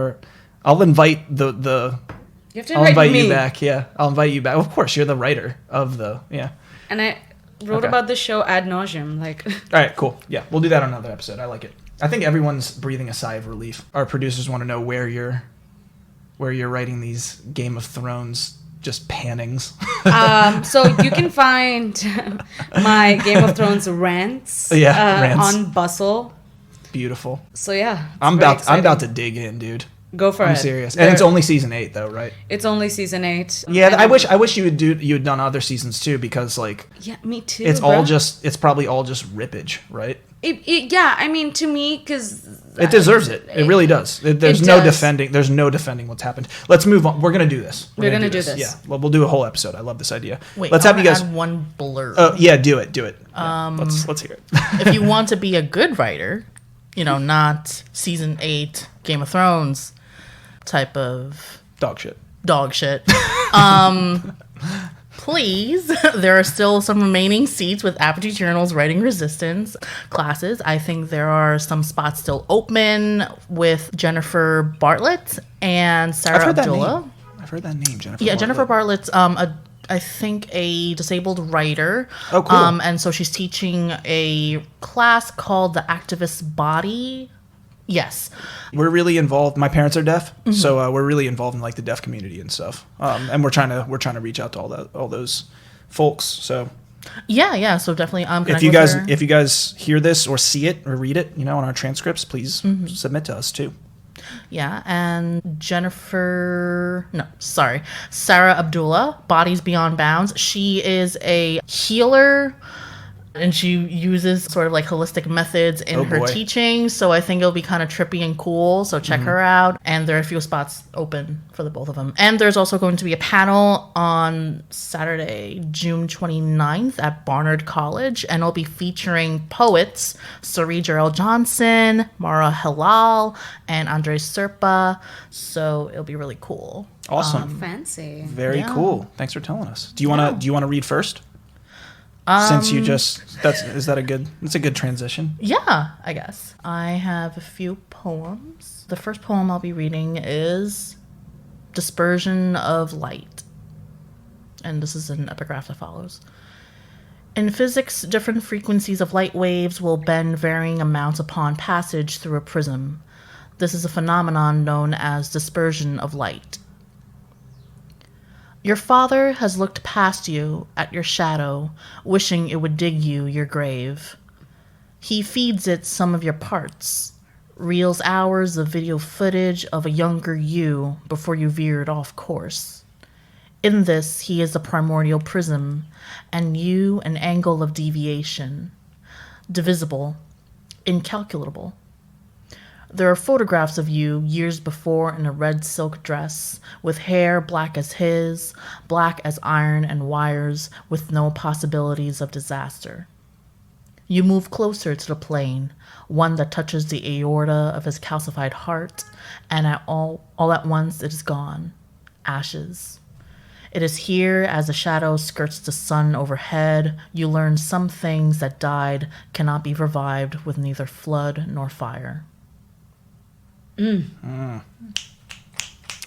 I'll invite You have to I'll invite me. you back. Yeah, I'll invite you back. Of course, you're the writer of yeah. And I wrote Okay. about the show ad nauseum. Like, All right, cool. Yeah, we'll do that on another episode. I like it. I think everyone's breathing a sigh of relief. Our producers want to know where you're writing these Game of Thrones just pannings. so you can find my Game of Thrones rants, Rants. on Bustle. Beautiful. So yeah, it's I'm very about exciting. to dig in, dude. Go for it. I'm serious. And it's only season 8 though, right? It's only season 8. Yeah, And I wish you had done other seasons too, because like Yeah, me too. it's bruh. probably all just rippage, right? Yeah, I mean, to me, because It deserves it. It really does. There's it no does. defending. There's no defending what's happened. Let's move on. We're gonna do this. We're gonna do this. Yeah. Well, we'll do a whole episode. I love this idea. Wait, let's I have you wanna guys. add one blurb. Yeah, do it. Yeah, let's hear it. If you want to be a good writer, not season 8 Game of Thrones type of Dog shit. dog shit. Please, there are still some remaining seats with Apogee Journal's Writing Resistance classes. I think there are some spots still open with Jennifer Bartlett and Sarah I've heard that Abdullah. name. I've heard that name, Jennifer. Yeah, Jennifer Bartlett. Bartlett's I think a disabled writer. Oh, cool. And so she's teaching a class called The Activist Body. Yes. We're really involved. My parents are deaf, Mm-hmm. so we're really involved in like the deaf community and stuff. And we're trying to reach out to all those folks. So Yeah. So definitely if you guys hear this or see it or read it, on our transcripts, please submit to us too. Yeah, and Sarah Abdullah, Bodies Beyond Bounds. She is a healer, and she uses sort of like holistic methods in her boy. teaching. So I think it'll be kind of trippy and cool. So check her out. And there are a few spots open for the both of them. And there's also going to be a panel on Saturday, June 29th at Barnard College. And it'll be featuring poets Sari Jarrell Johnson, Mara Halal, and Andre Serpa. So it'll be really cool. Awesome. fancy. Very yeah. cool. Thanks for telling us. Do you want to read first? Since you that's a good transition. Yeah, I guess. I have a few poems. The first poem I'll be reading is Dispersion of Light. And this is an epigraph that follows. In physics, different frequencies of light waves will bend varying amounts upon passage through a prism. This is a phenomenon known as dispersion of light. Your father has looked past you at your shadow, wishing it would dig you your grave. He feeds it some of your parts, reels hours of video footage of a younger you before you veered off course. In this, he is a primordial prism, and you an angle of deviation, divisible, incalculable. There are photographs of you years before in a red silk dress, with hair black as his, black as iron and wires, with no possibilities of disaster. You move closer to the plane, one that touches the aorta of his calcified heart, and all at once it is gone. Ashes. It is here, as the shadow skirts the sun overhead, you learn some things that died cannot be revived with neither flood nor fire.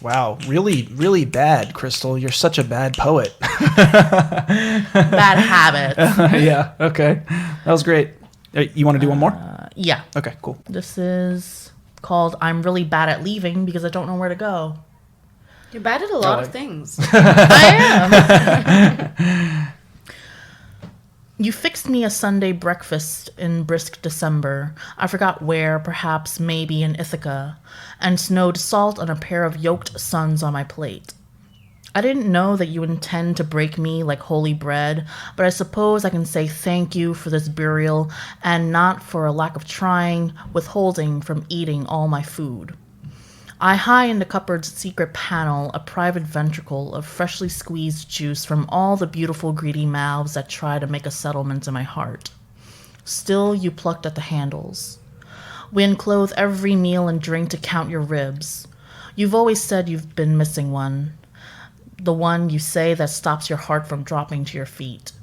Wow, really, really bad, Crystal. You're such a bad poet. Bad habits. Yeah, okay. That was great. You want to do one more? Yeah. Okay, cool. This is called I'm Really Bad at Leaving Because I Don't Know Where to Go. You're bad at a lot of things. I am. You fixed me a Sunday breakfast in brisk December. I forgot where, perhaps, maybe in Ithaca, and snowed salt on a pair of yoked sons on my plate. I didn't know that you intend to break me like holy bread, but I suppose I can say thank you for this burial, and not for a lack of trying, withholding from eating all my food. I hide in the cupboard's secret panel a private ventricle of freshly squeezed juice from all the beautiful greedy mouths that try to make a settlement in my heart. Still you plucked at the handles. We enclose every meal and drink to count your ribs. You've always said you've been missing one. The one you say that stops your heart from dropping to your feet.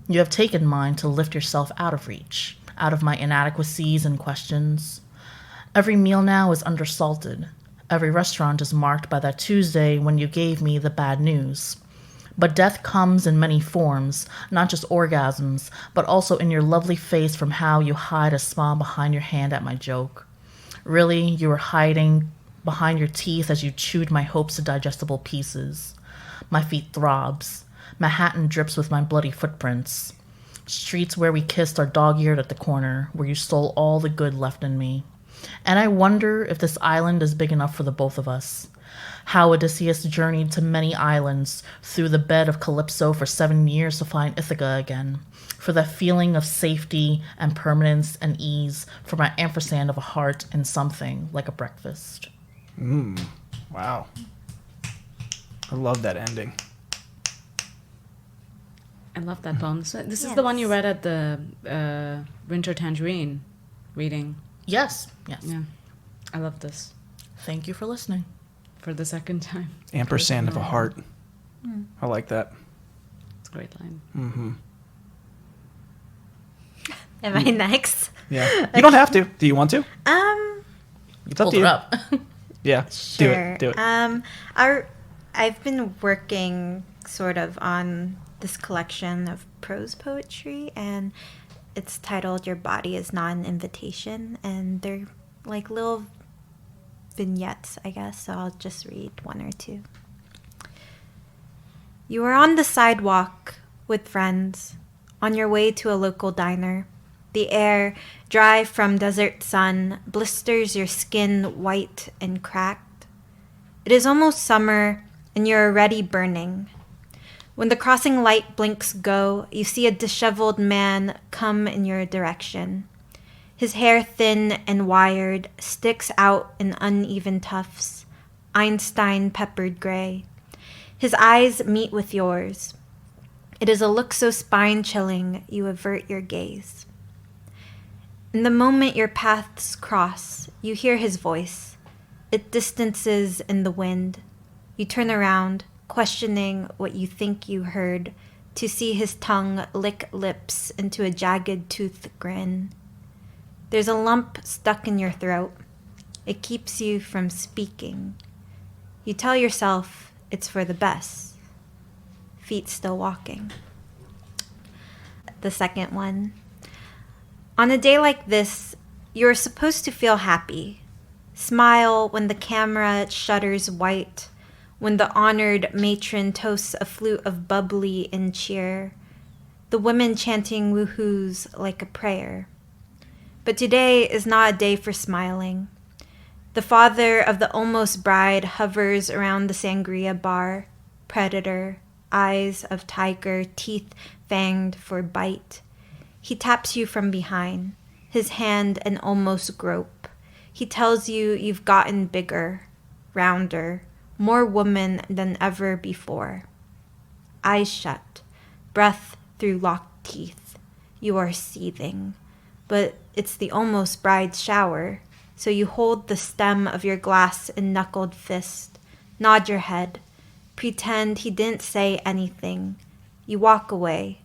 You have taken mine to lift yourself out of reach, out of my inadequacies and questions. Every meal now is undersalted. Every restaurant is marked by that Tuesday when you gave me the bad news. But death comes in many forms, not just orgasms, but also in your lovely face from how you hide a smile behind your hand at my joke. Really, you were hiding behind your teeth as you chewed my hopes to digestible pieces. My feet throbs. Manhattan drips with my bloody footprints. Streets where we kissed are dog-eared at the corner, where you stole all the good left in me. And I wonder if this island is big enough for the both of us. How Odysseus journeyed to many islands through the bed of Calypso for 7 years to find Ithaca again, for that feeling of safety and permanence and ease, for my ampersand of a heart and something like a breakfast. Wow. I love that ending. I love that poem. So this is the one you read at the Winter Tangerine reading. Yes. Yeah. I love this. Thank you for listening. For the second time. Ampersand of a heart. I like that. It's a great line. Am I next? Yeah. You don't have to. Do you want to? It's up Hold to it you. up. Yeah. Sure. Do it. I've been working sort of on this collection of prose poetry, and it's titled Your Body Is Not an Invitation, and they're like little vignettes, I guess, so I'll just read one or two. You are on the sidewalk with friends, on your way to a local diner. The air, dry from desert sun, blisters your skin white and cracked. It is almost summer, and you're already burning. When the crossing light blinks go, you see a disheveled man come in your direction. His hair, thin and wired, sticks out in uneven tufts, Einstein peppered gray. His eyes meet with yours. It is a look so spine-chilling you avert your gaze. In the moment your paths cross, you hear his voice. It distances in the wind. You turn around, questioning what you think you heard, to see his tongue lick lips into a jagged tooth grin. There's a lump stuck in your throat. It keeps you from speaking. You tell yourself it's for the best. Feet still walking. The second one. On a day like this, you're supposed to feel happy. Smile when the camera shutters white, when the honored matron toasts a flute of bubbly and cheer, the women chanting woohoos like a prayer. But today is not a day for smiling. The father of the almost bride hovers around the sangria bar, predator, eyes of tiger, teeth fanged for bite. He taps you from behind, his hand an almost grope. He tells you you've gotten bigger, rounder, more woman than ever before. Eyes shut, breath through locked teeth. You are seething, but it's the almost bride's shower, so you hold the stem of your glass in knuckled fist, nod your head, pretend he didn't say anything. You walk away,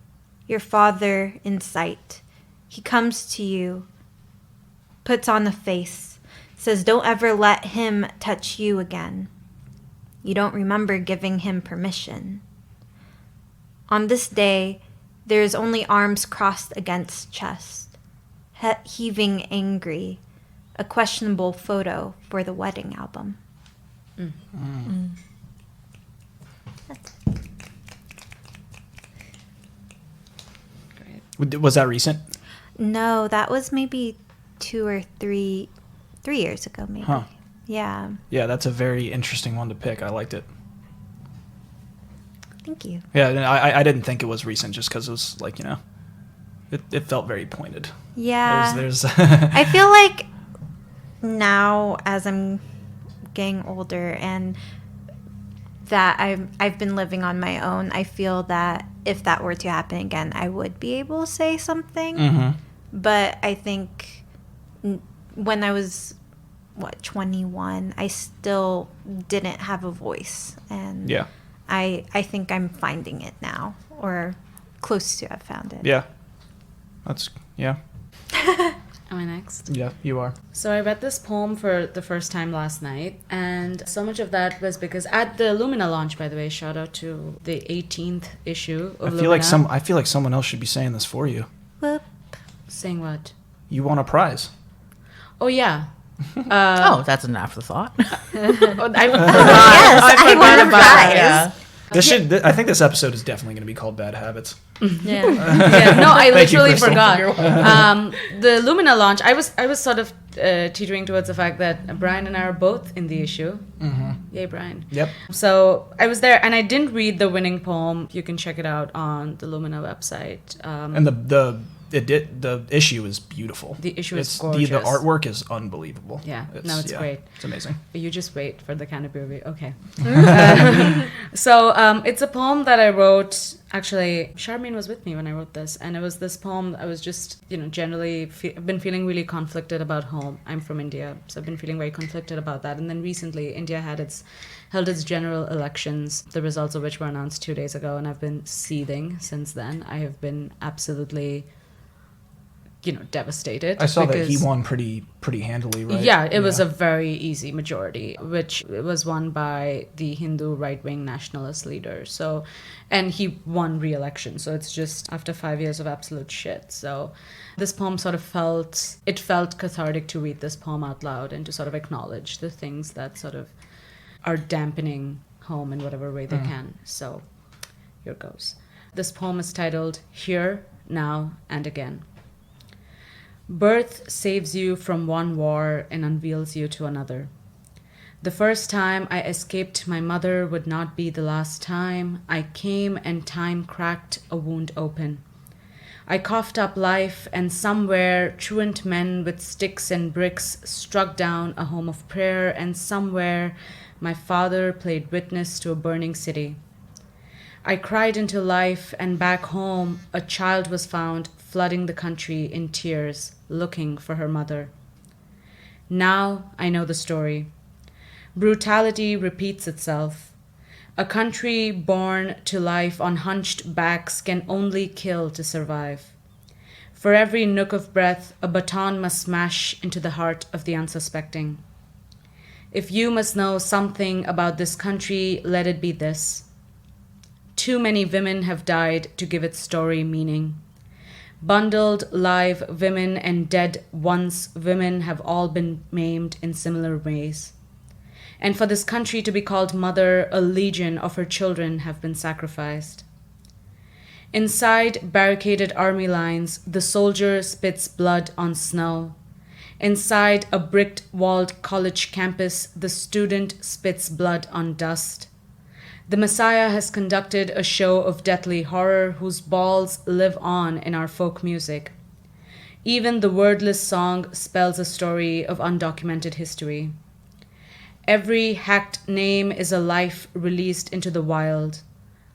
your father in sight. He comes to you, puts on a face, says don't ever let him touch you again. You don't remember giving him permission. On this day, there is only arms crossed against chest, heaving angry, a questionable photo for the wedding album. Was that recent? No, that was maybe 2 or 3 years ago, maybe. Huh. Yeah. Yeah, that's a very interesting one to pick. I liked it. Thank you. Yeah, I didn't think it was recent just because it was like, it felt very pointed. Yeah. There's I feel like now as I'm getting older and that I've been living on my own, I feel that if that were to happen again, I would be able to say something. Mm-hmm. But I think when I was 21, I still didn't have a voice, and Yeah. I think I'm finding it now, or close to have found it. Yeah. Am I next? Yeah, you are. So I read this poem for the first time last night, and so much of that was because at the Lumina launch, by the way, shout out to the 18th issue of Lumina. I feel like someone else should be saying this for you. Whoop. Saying what? You won a prize. Oh, yeah. That's an afterthought. Yes, I won a prize. Yeah. I think this episode is definitely going to be called Bad Habits. Yeah. Yeah, no, I Thank you, literally Crystal. forgot. The Lumina launch, I was sort of teetering towards the fact that Brian and I are both in the issue. Mm-hmm. Yay, Brian. Yep. So I was there, and I didn't read the winning poem. You can check it out on the Lumina website. And the issue is beautiful. The issue is The gorgeous. artwork is unbelievable. Yeah, it's great. It's amazing. You just wait for the canopy review. Okay. So it's a poem that I wrote. Actually, Sharmaine was with me when I wrote this, and it was this poem. I was just, generally I've been feeling really conflicted about home. I'm from India, so I've been feeling very conflicted about that. And then recently, India held its general elections, the results of which were announced 2 days ago, and I've been seething since then. I have been absolutely, devastated. I saw that he won pretty handily, right? Yeah, it was a very easy majority, which was won by the Hindu right-wing nationalist leader. So, and he won re-election. So it's just after 5 years of absolute shit. So this poem sort of felt cathartic to read this poem out loud and to sort of acknowledge the things that sort of are dampening home in whatever way they can. So here goes. This poem is titled Here, Now, and Again. Birth saves you from one war and unveils you to another. The first time I escaped my mother would not be the last time. I came and time cracked a wound open. I coughed up life, and somewhere truant men with sticks and bricks struck down a home of prayer, and somewhere my father played witness to a burning city. I cried into life, and back home a child was found flooding the country in tears, looking for her mother. Now I know the story. Brutality repeats itself. A country born to life on hunched backs can only kill to survive. For every nook of breath, a baton must smash into the heart of the unsuspecting. If you must know something about this country, let it be this. Too many women have died to give its story meaning. Bundled live women and dead once women have all been maimed in similar ways. And for this country to be called mother, a legion of her children have been sacrificed. Inside barricaded army lines, the soldier spits blood on snow. Inside a brick-walled college campus, the student spits blood on dust. The Messiah has conducted a show of deathly horror whose balls live on in our folk music. Even the wordless song spells a story of undocumented history. Every hacked name is a life released into the wild.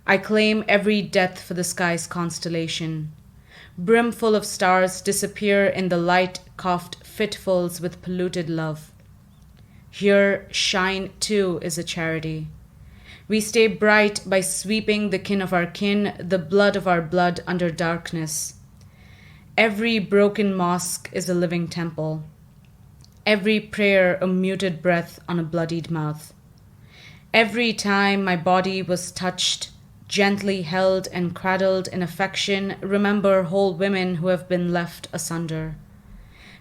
I claim every death for the sky's constellation. Brimful of stars disappear in the light-coughed fitfuls with polluted love. Here, shine too is a charity. We stay bright by sweeping the kin of our kin, the blood of our blood under darkness. Every broken mosque is a living temple. Every prayer a muted breath on a bloodied mouth. Every time my body was touched, gently held and cradled in affection, remember whole women who have been left asunder.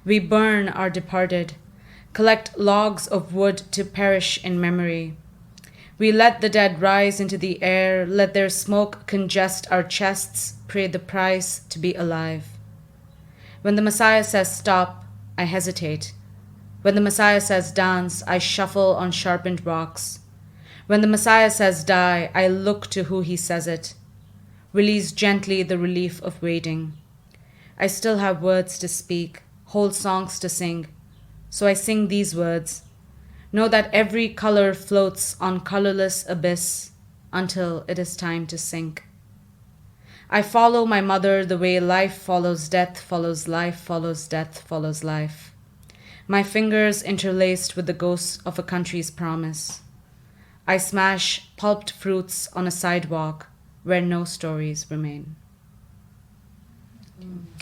We burn our departed, collect logs of wood to perish in memory. We let the dead rise into the air, let their smoke congest our chests, pay the price to be alive. When the Messiah says stop, I hesitate. When the Messiah says dance, I shuffle on sharpened rocks. When the Messiah says die, I look to who he says it. Release gently the relief of waiting. I still have words to speak, whole songs to sing. So I sing these words. Know that every color floats on colorless abyss until it is time to sink. I follow my mother the way life follows death, follows life, follows death, follows life. My fingers interlaced with the ghosts of a country's promise. I smash pulped fruits on a sidewalk where no stories remain.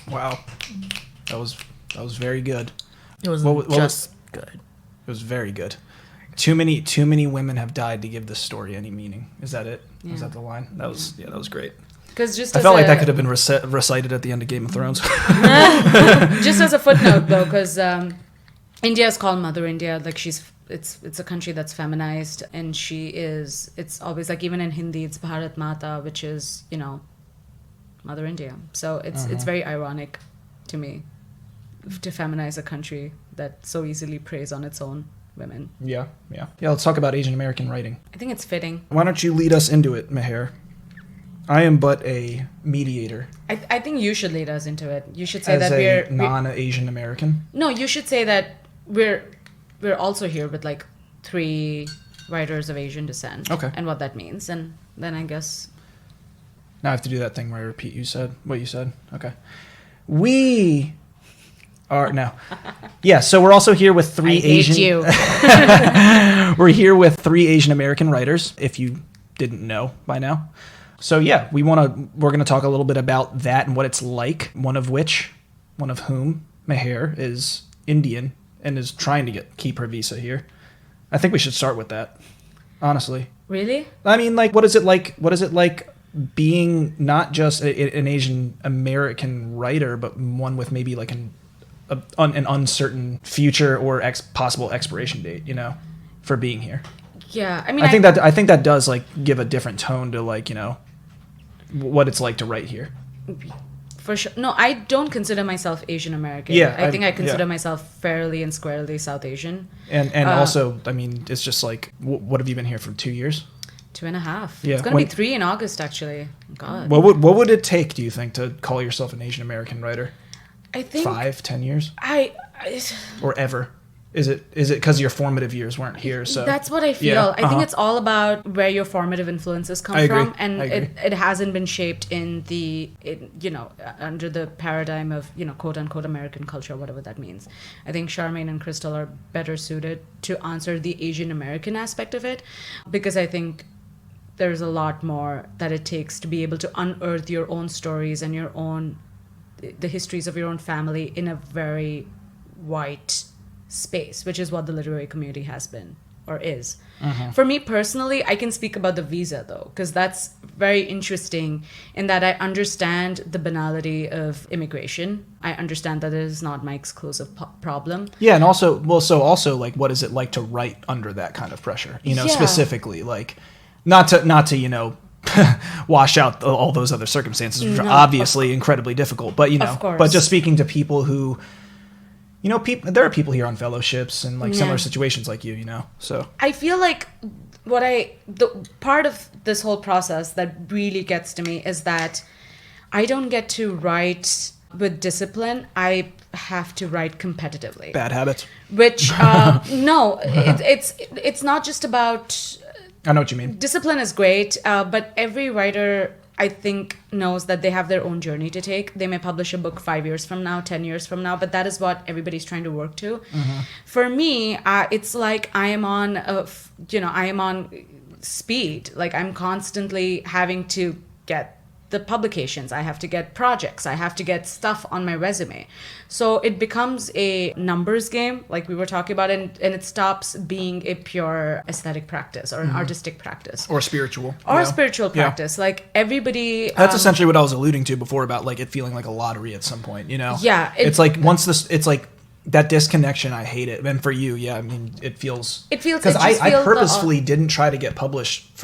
Wow. That was very good. It was What just good. It was very good. Too many women have died to give this story any meaning. Is that it? Yeah. Is that the line? That was great. Because just I as felt like that could have been recited at the end of Game of Thrones. just as a footnote though, because India is called Mother India. Like it's a country that's feminized, and it's always like, even in Hindi it's Bharat Mata, which is, Mother India. So it's very ironic to me to feminize a country that so easily preys on its own women. Yeah. Let's talk about Asian American writing. I think it's fitting. Why don't you lead us into it, Meher? I am but a mediator. I think you should lead us into it. You should say As that a non-Asian American. No, you should say that we're also here with like 3 writers of Asian descent. Okay. And what that means, and then I guess. Now I have to do that thing where I repeat what you said. Okay. We are now. Yeah, so we're also here with 3 Asian. You. We're here with 3 Asian American writers, if you didn't know by now. So yeah, we're going to talk a little bit about that and what it's like, one of whom, Meher, is Indian and is trying to keep her visa here. I think we should start with that, honestly. Really? I mean, like, what is it like being not just an Asian American writer, but one with maybe like an uncertain future or possible expiration date, for being here? Yeah, I mean, I think that does like give a different tone to like, what it's like to write here. For sure. No, I don't consider myself Asian American. Yeah, I think I consider myself fairly and squarely South Asian. And also, I mean, it's just like, what have you been here for 2 years? 2.5. Yeah, It's going to be 3 in August, actually. God. What would it take, do you think, to call yourself an Asian American writer? I think 5, 10 years? I Or ever? Is it because your formative years weren't here? So that's what I feel. Yeah, I think it's all about where your formative influences come I agree. from, and I agree. it hasn't been shaped under the paradigm of quote unquote American culture, whatever that means. I think Sharmaine and Crystal are better suited to answer the Asian American aspect of it, because I think there's a lot more that it takes to be able to unearth your own stories and the histories of your own family in a very white space, which is what the literary community has been or is. For me personally, I can speak about the visa though, because that's very interesting in that I understand the banality of immigration. I understand that it is not my exclusive problem. Yeah, and also like, what is it like to write under that kind of pressure? Yeah. Specifically, like, not to wash out all those other circumstances, which are obviously incredibly difficult. But, Of course. but just speaking to people who, there are people here on fellowships and like similar situations like you, so. I feel like the part of this whole process that really gets to me is that I don't get to write with discipline. I have to write competitively. Bad habits. Which, no, it's not just about... I know what you mean. Discipline is great, but every writer, I think, knows that they have their own journey to take. They may publish a book 5 years from now, 10 years from now, but that is what everybody's trying to work to. For me, it's like I am on speed. Like I'm constantly having to get the publications. I have to get projects. I have to get stuff on my resume. So it becomes a numbers game, like we were talking about, and it stops being a pure aesthetic practice or an artistic practice. Or spiritual. Or spiritual practice. Like everybody... That's essentially what I was alluding to before about like it feeling like a lottery at some point, Yeah. It's like it's like that disconnection, I hate it. And for you, I mean, it feels... Because I purposefully didn't try to get published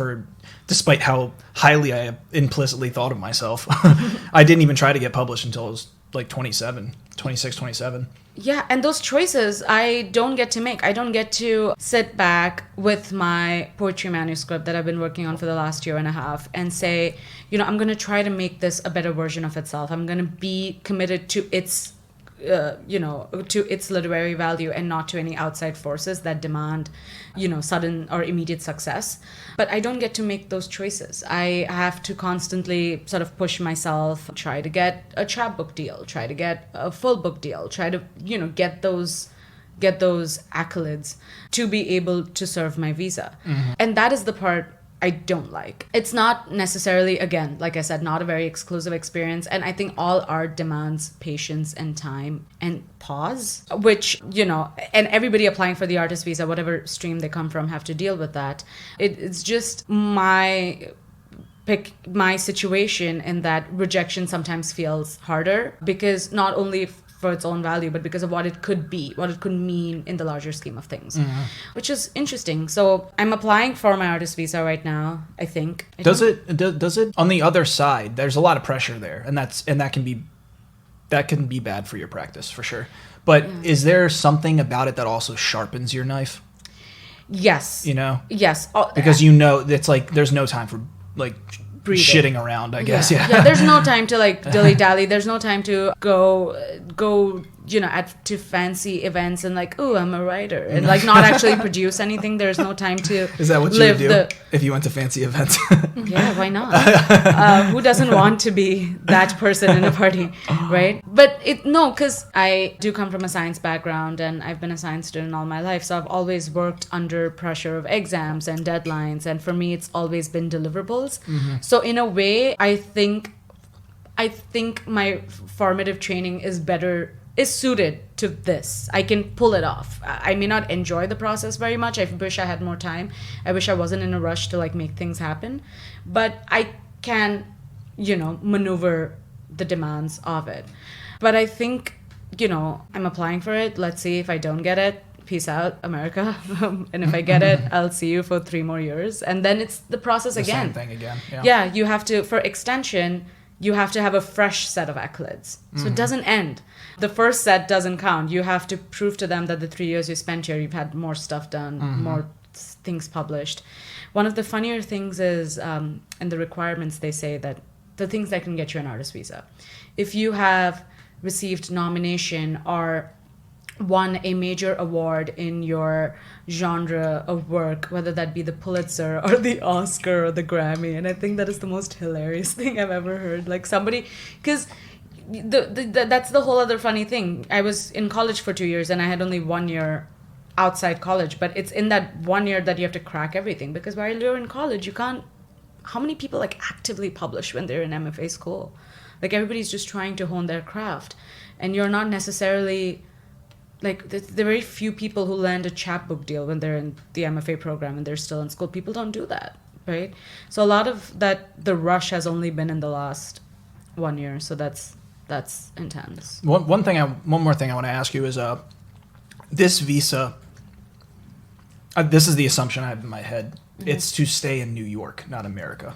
despite how highly I implicitly thought of myself. I didn't even try to get published until I was like 26, 27. Yeah, and those choices I don't get to make. I don't get to sit back with my poetry manuscript that I've been working on for the last year and a half and say, I'm going to try to make this a better version of itself. I'm going to be committed to its to its literary value and not to any outside forces that demand, sudden or immediate success. But I don't get to make those choices. I have to constantly sort of push myself, try to get a chapbook deal, try to get a full book deal, try to, get those accolades to be able to serve my visa. And that is the part I don't like. It's not necessarily, again, like I said, not a very exclusive experience. And I think all art demands patience and time and pause, which, and everybody applying for the artist visa, whatever stream they come from, have to deal with that. It's just my situation in that rejection sometimes feels harder because not only for its own value, but because of what it could be, what it could mean in the larger scheme of things, which is interesting. So I'm applying for my artist visa right now, I think. Does it on the other side, there's a lot of pressure there, and that can be bad for your practice for sure. But is there something about it that also sharpens your knife? Yes. Yes. Because it's like there's no time for like breathing. Shitting around, I guess. Yeah. There's no time to like dilly-dally. There's no time to go to fancy events and like, oh, I'm a writer, and like not actually produce anything. There's no time to Is that what you would do if you went to fancy events? Yeah, why not? Who doesn't want to be that person in a party, right? But because I do come from a science background and I've been a science student all my life, so I've always worked under pressure of exams and deadlines, and for me it's always been deliverables. So in a way, I think my formative training is suited to this. I can pull it off. I may not enjoy the process very much. I wish I had more time. I wish I wasn't in a rush to like make things happen. But I can, maneuver the demands of it. But I think, I'm applying for it. Let's see if I don't get it. Peace out, America. And if I get it, I'll see you for 3 more years. And then it's the process again. Same thing again. Yeah, you have to, for extension, you have to have a fresh set of accolades. So it doesn't end. The first set doesn't count. You have to prove to them that the 3 years you spent here, you've had more stuff done, more things published. One of the funnier things is, in the requirements, they say that the things that can get you an artist visa. If you have received nomination or won a major award in your genre of work, whether that be the Pulitzer or the Oscar or the Grammy. And I think that is the most hilarious thing I've ever heard. Like somebody, because that's the whole other funny thing. I was in college for 2 years and I had only 1 year outside college, but it's in that 1 year that you have to crack everything, because while you're in college, you can't, how many people like actively publish when they're in MFA school? Like everybody's just trying to hone their craft, and you're not necessarily like, there are very few people who land a chapbook deal when they're in the MFA program and they're still in school. People don't do that, right? So a lot of that, the rush has only been in the last 1 year. So that's intense. One more thing I want to ask you is, this visa, this is the assumption I have in my head. It's to stay in New York, not America.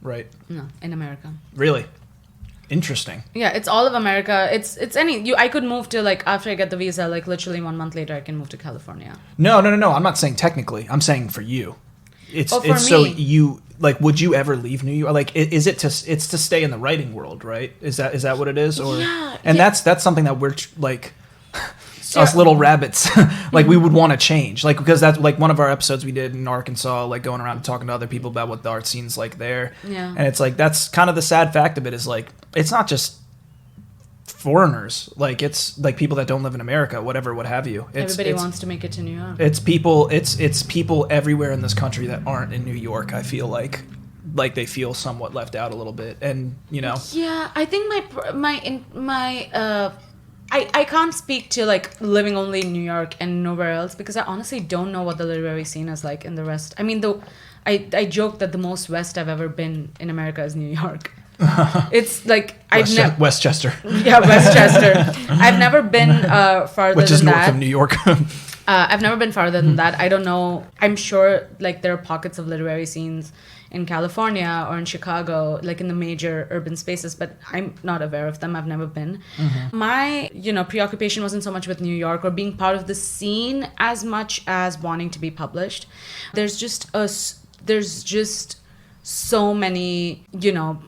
right? No, in America. Really? Interesting. Yeah, it's all of America. It's I could move to, like, after I get the visa, like literally 1 month later I can move to California. No. I'm not saying technically. I'm saying for you. It's for so me. you, like, would you ever leave New York? Like, is it it's to stay in the writing world, right? Is that what it is? Or Yeah, and yeah. that's something that we're like us little rabbits, like we would want to change, like, because that's like one of our episodes we did in Arkansas, like going around and talking to other people about what the art scene's like there. Yeah. And it's like that's kind of the sad fact of it is like it's not just foreigners, like it's like people that don't live in America, whatever, what have you. Everybody wants to make it to New York. It's people. It's people everywhere in this country that aren't in New York. I feel like they feel somewhat left out a little bit, and you know. Yeah, I think I can't speak to, like, living only in New York and nowhere else, because I honestly don't know what the literary scene is like in the rest. I mean, though, I joke that the most west I've ever been in America is New York. It's like Westchester, yeah, Westchester. I've never been farther which is than north that. of New York. I've never been farther than that. I don't know. I'm sure, like, there are pockets of literary scenes in California or in Chicago, like in the major urban spaces, but I'm not aware of them. I've never been. My, preoccupation wasn't so much with New York or being part of the scene as much as wanting to be published. There's just so many,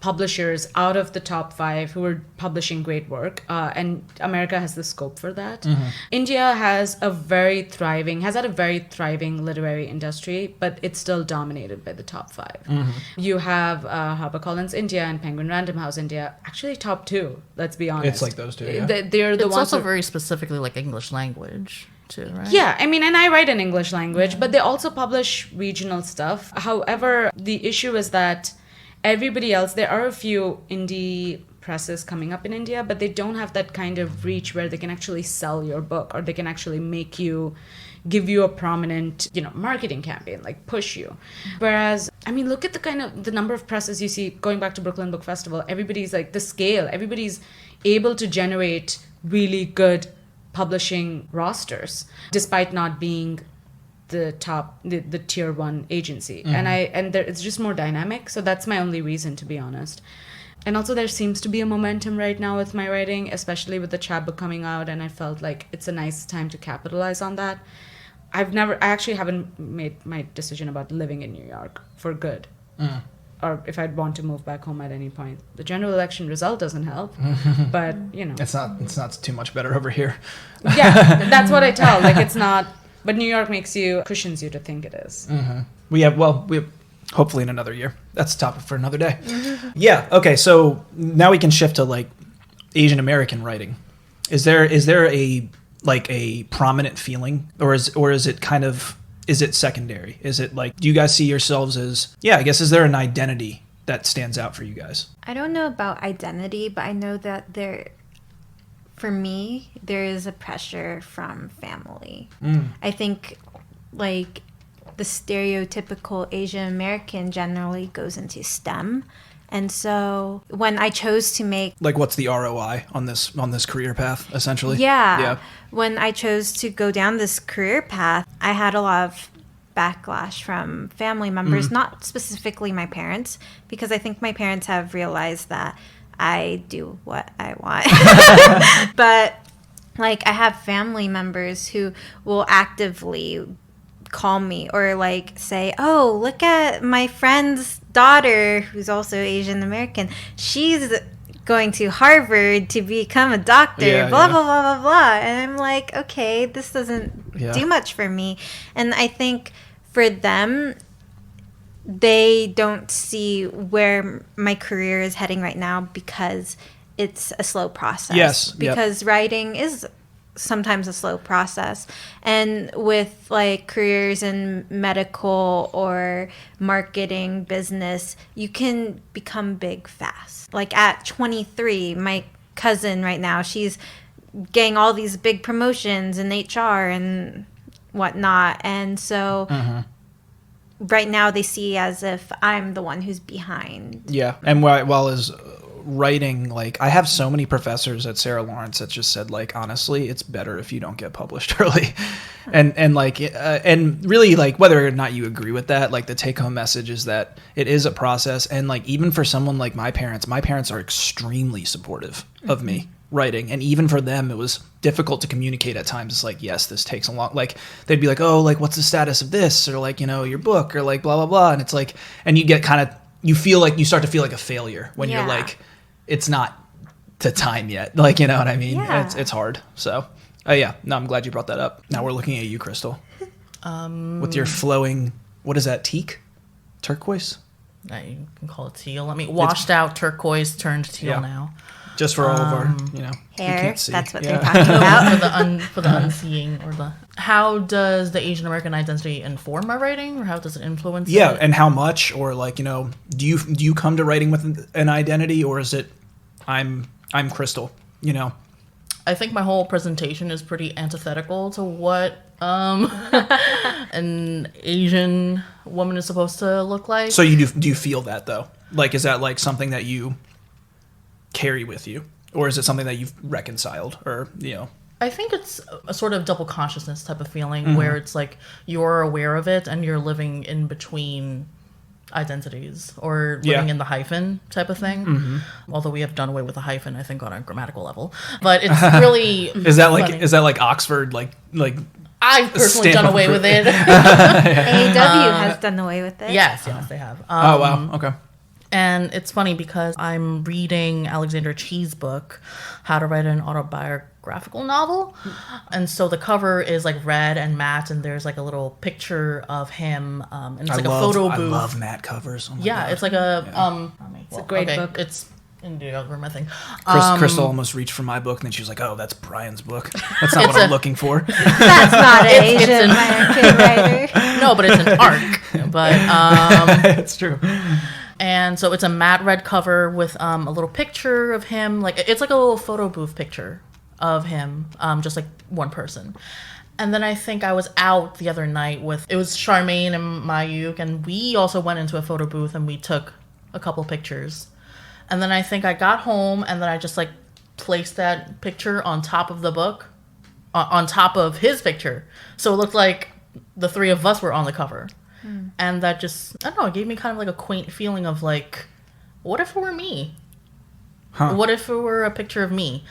publishers out of the top 5 who are publishing great work, and America has the scope for that. India has had a very thriving literary industry, but it's still dominated by the top 5. You have HarperCollins India and Penguin Random House India, actually top 2. Let's be honest. It's like those two. Yeah. They're the It's ones. also very specifically like English language too, right? Yeah, I mean, and I write in English language, but they also publish regional stuff. However, the issue is that everybody else, there are a few indie presses coming up in India, but they don't have that kind of reach where they can actually sell your book, or they can actually give you a prominent, marketing campaign, like push you. Whereas, I mean, look at the number of presses you see, going back to Brooklyn Book Festival, everybody's like the scale, everybody's able to generate really good publishing rosters, despite not being the top, the tier 1 agency. And it's just more dynamic. So that's my only reason, to be honest. And also there seems to be a momentum right now with my writing, especially with the chapbook coming out. And I felt like it's a nice time to capitalize on that. I actually haven't made my decision about living in New York for good. Or if I'd want to move back home at any point. The general election result doesn't help, but It's not too much better over here. Yeah, that's what I tell. Like, it's not, but New York cushions you to think it is. We have hopefully in another year. That's a topic for another day. Yeah. Okay. So now we can shift to, like, Asian American writing. Is there a prominent feeling, or is it kind of, is it secondary? Is it like, do you guys see yourselves as, I guess, is there an identity that stands out for you guys? I don't know about identity, but I know that for me, there is a pressure from family. I think, like, the stereotypical Asian American generally goes into STEM. And so when I chose to make... Like, what's the ROI on this career path, essentially? Yeah. When I chose to go down this career path, I had a lot of backlash from family members, not specifically my parents, because I think my parents have realized that I do what I want. But, like, I have family members who will actively call me or, like, say, oh, look at my friend's daughter who's also Asian American. She's going to Harvard to become a doctor, blah, blah, blah, blah, blah. And I'm like, okay, this doesn't do much for me. And I think for them, they don't see where my career is heading right now because it's a slow process. Yes. Because writing is sometimes a slow process. And with, like, careers in medical or marketing, business, you can become big fast. Like, at 23, my cousin right now, she's getting all these big promotions in HR and whatnot. And so right now they see as if I'm the one who's behind. Yeah. And while as writing, like I have so many professors at Sarah Lawrence that just said, like, honestly, it's better if you don't get published early. And like, and really, like, whether or not you agree with that, like the take home message is that it is a process. And like, even for someone like my parents are extremely supportive of me writing. And even for them, it was difficult to communicate at times. It's like, yes, this takes a long, like they'd be like, oh, like, what's the status of this? Or like, you know, your book, or like blah, blah, blah. And it's like, and you get kind of, you start to feel like a failure when you're like, it's not to time yet. Like, you know what I mean? Yeah. It's hard. So, yeah, no, I'm glad you brought that up. Now we're looking at you, Crystal. With your flowing, what is that, teak? Turquoise? You can call it teal. I mean, washed out turquoise turned teal now. Just for all of our, you know, you Hair, can't see. that's what they're talking about. for the unseeing, or the how does the Asian American identity inform my writing, or how does it influence it? And how much, or like, you know, do you come to writing with an identity, or is it I'm Crystal, you know? I think my whole presentation is pretty antithetical to what an Asian woman is supposed to look like. So do you feel that though? Like, is that like something that you carry with you, or is it something that you've reconciled, or, you know? I think it's a sort of double consciousness type of feeling where it's like you're aware of it and you're living in between identities, or living in the hyphen type of thing. Although we have done away with the hyphen, I think, on a grammatical level. But it's really is that funny. like Oxford, like I've personally done away with it. AEW has done away with it. Yes, they have. Oh wow, okay. And it's funny because I'm reading Alexander Chee's book, How to Write an Autobiographical Novel. And so the cover is like red and matte, and there's like a little picture of him. And it's like a photo booth. I love matte covers. Oh my God. It's like a It's a great book. It's in the other room, I think. Crystal almost reached for my book, and then she was like, "Oh, that's Brian's book. That's not what I'm looking for." That's not an Asian American writer. No, but it's an arc. But It's true. and so it's a matte red cover with a little picture of him. Like, it's like a little photo booth picture of him, just like one person. And then I think I was out the other night it was Sharmaine and Yeung, and we also went into a photo booth and we took a couple pictures. And then I think I got home, and then I just like placed that picture on top of the book, on top of his picture. So it looked like the three of us were on the cover. And that just, I don't know, it gave me kind of like a quaint feeling of like, what if it were me? Huh. What if it were a picture of me?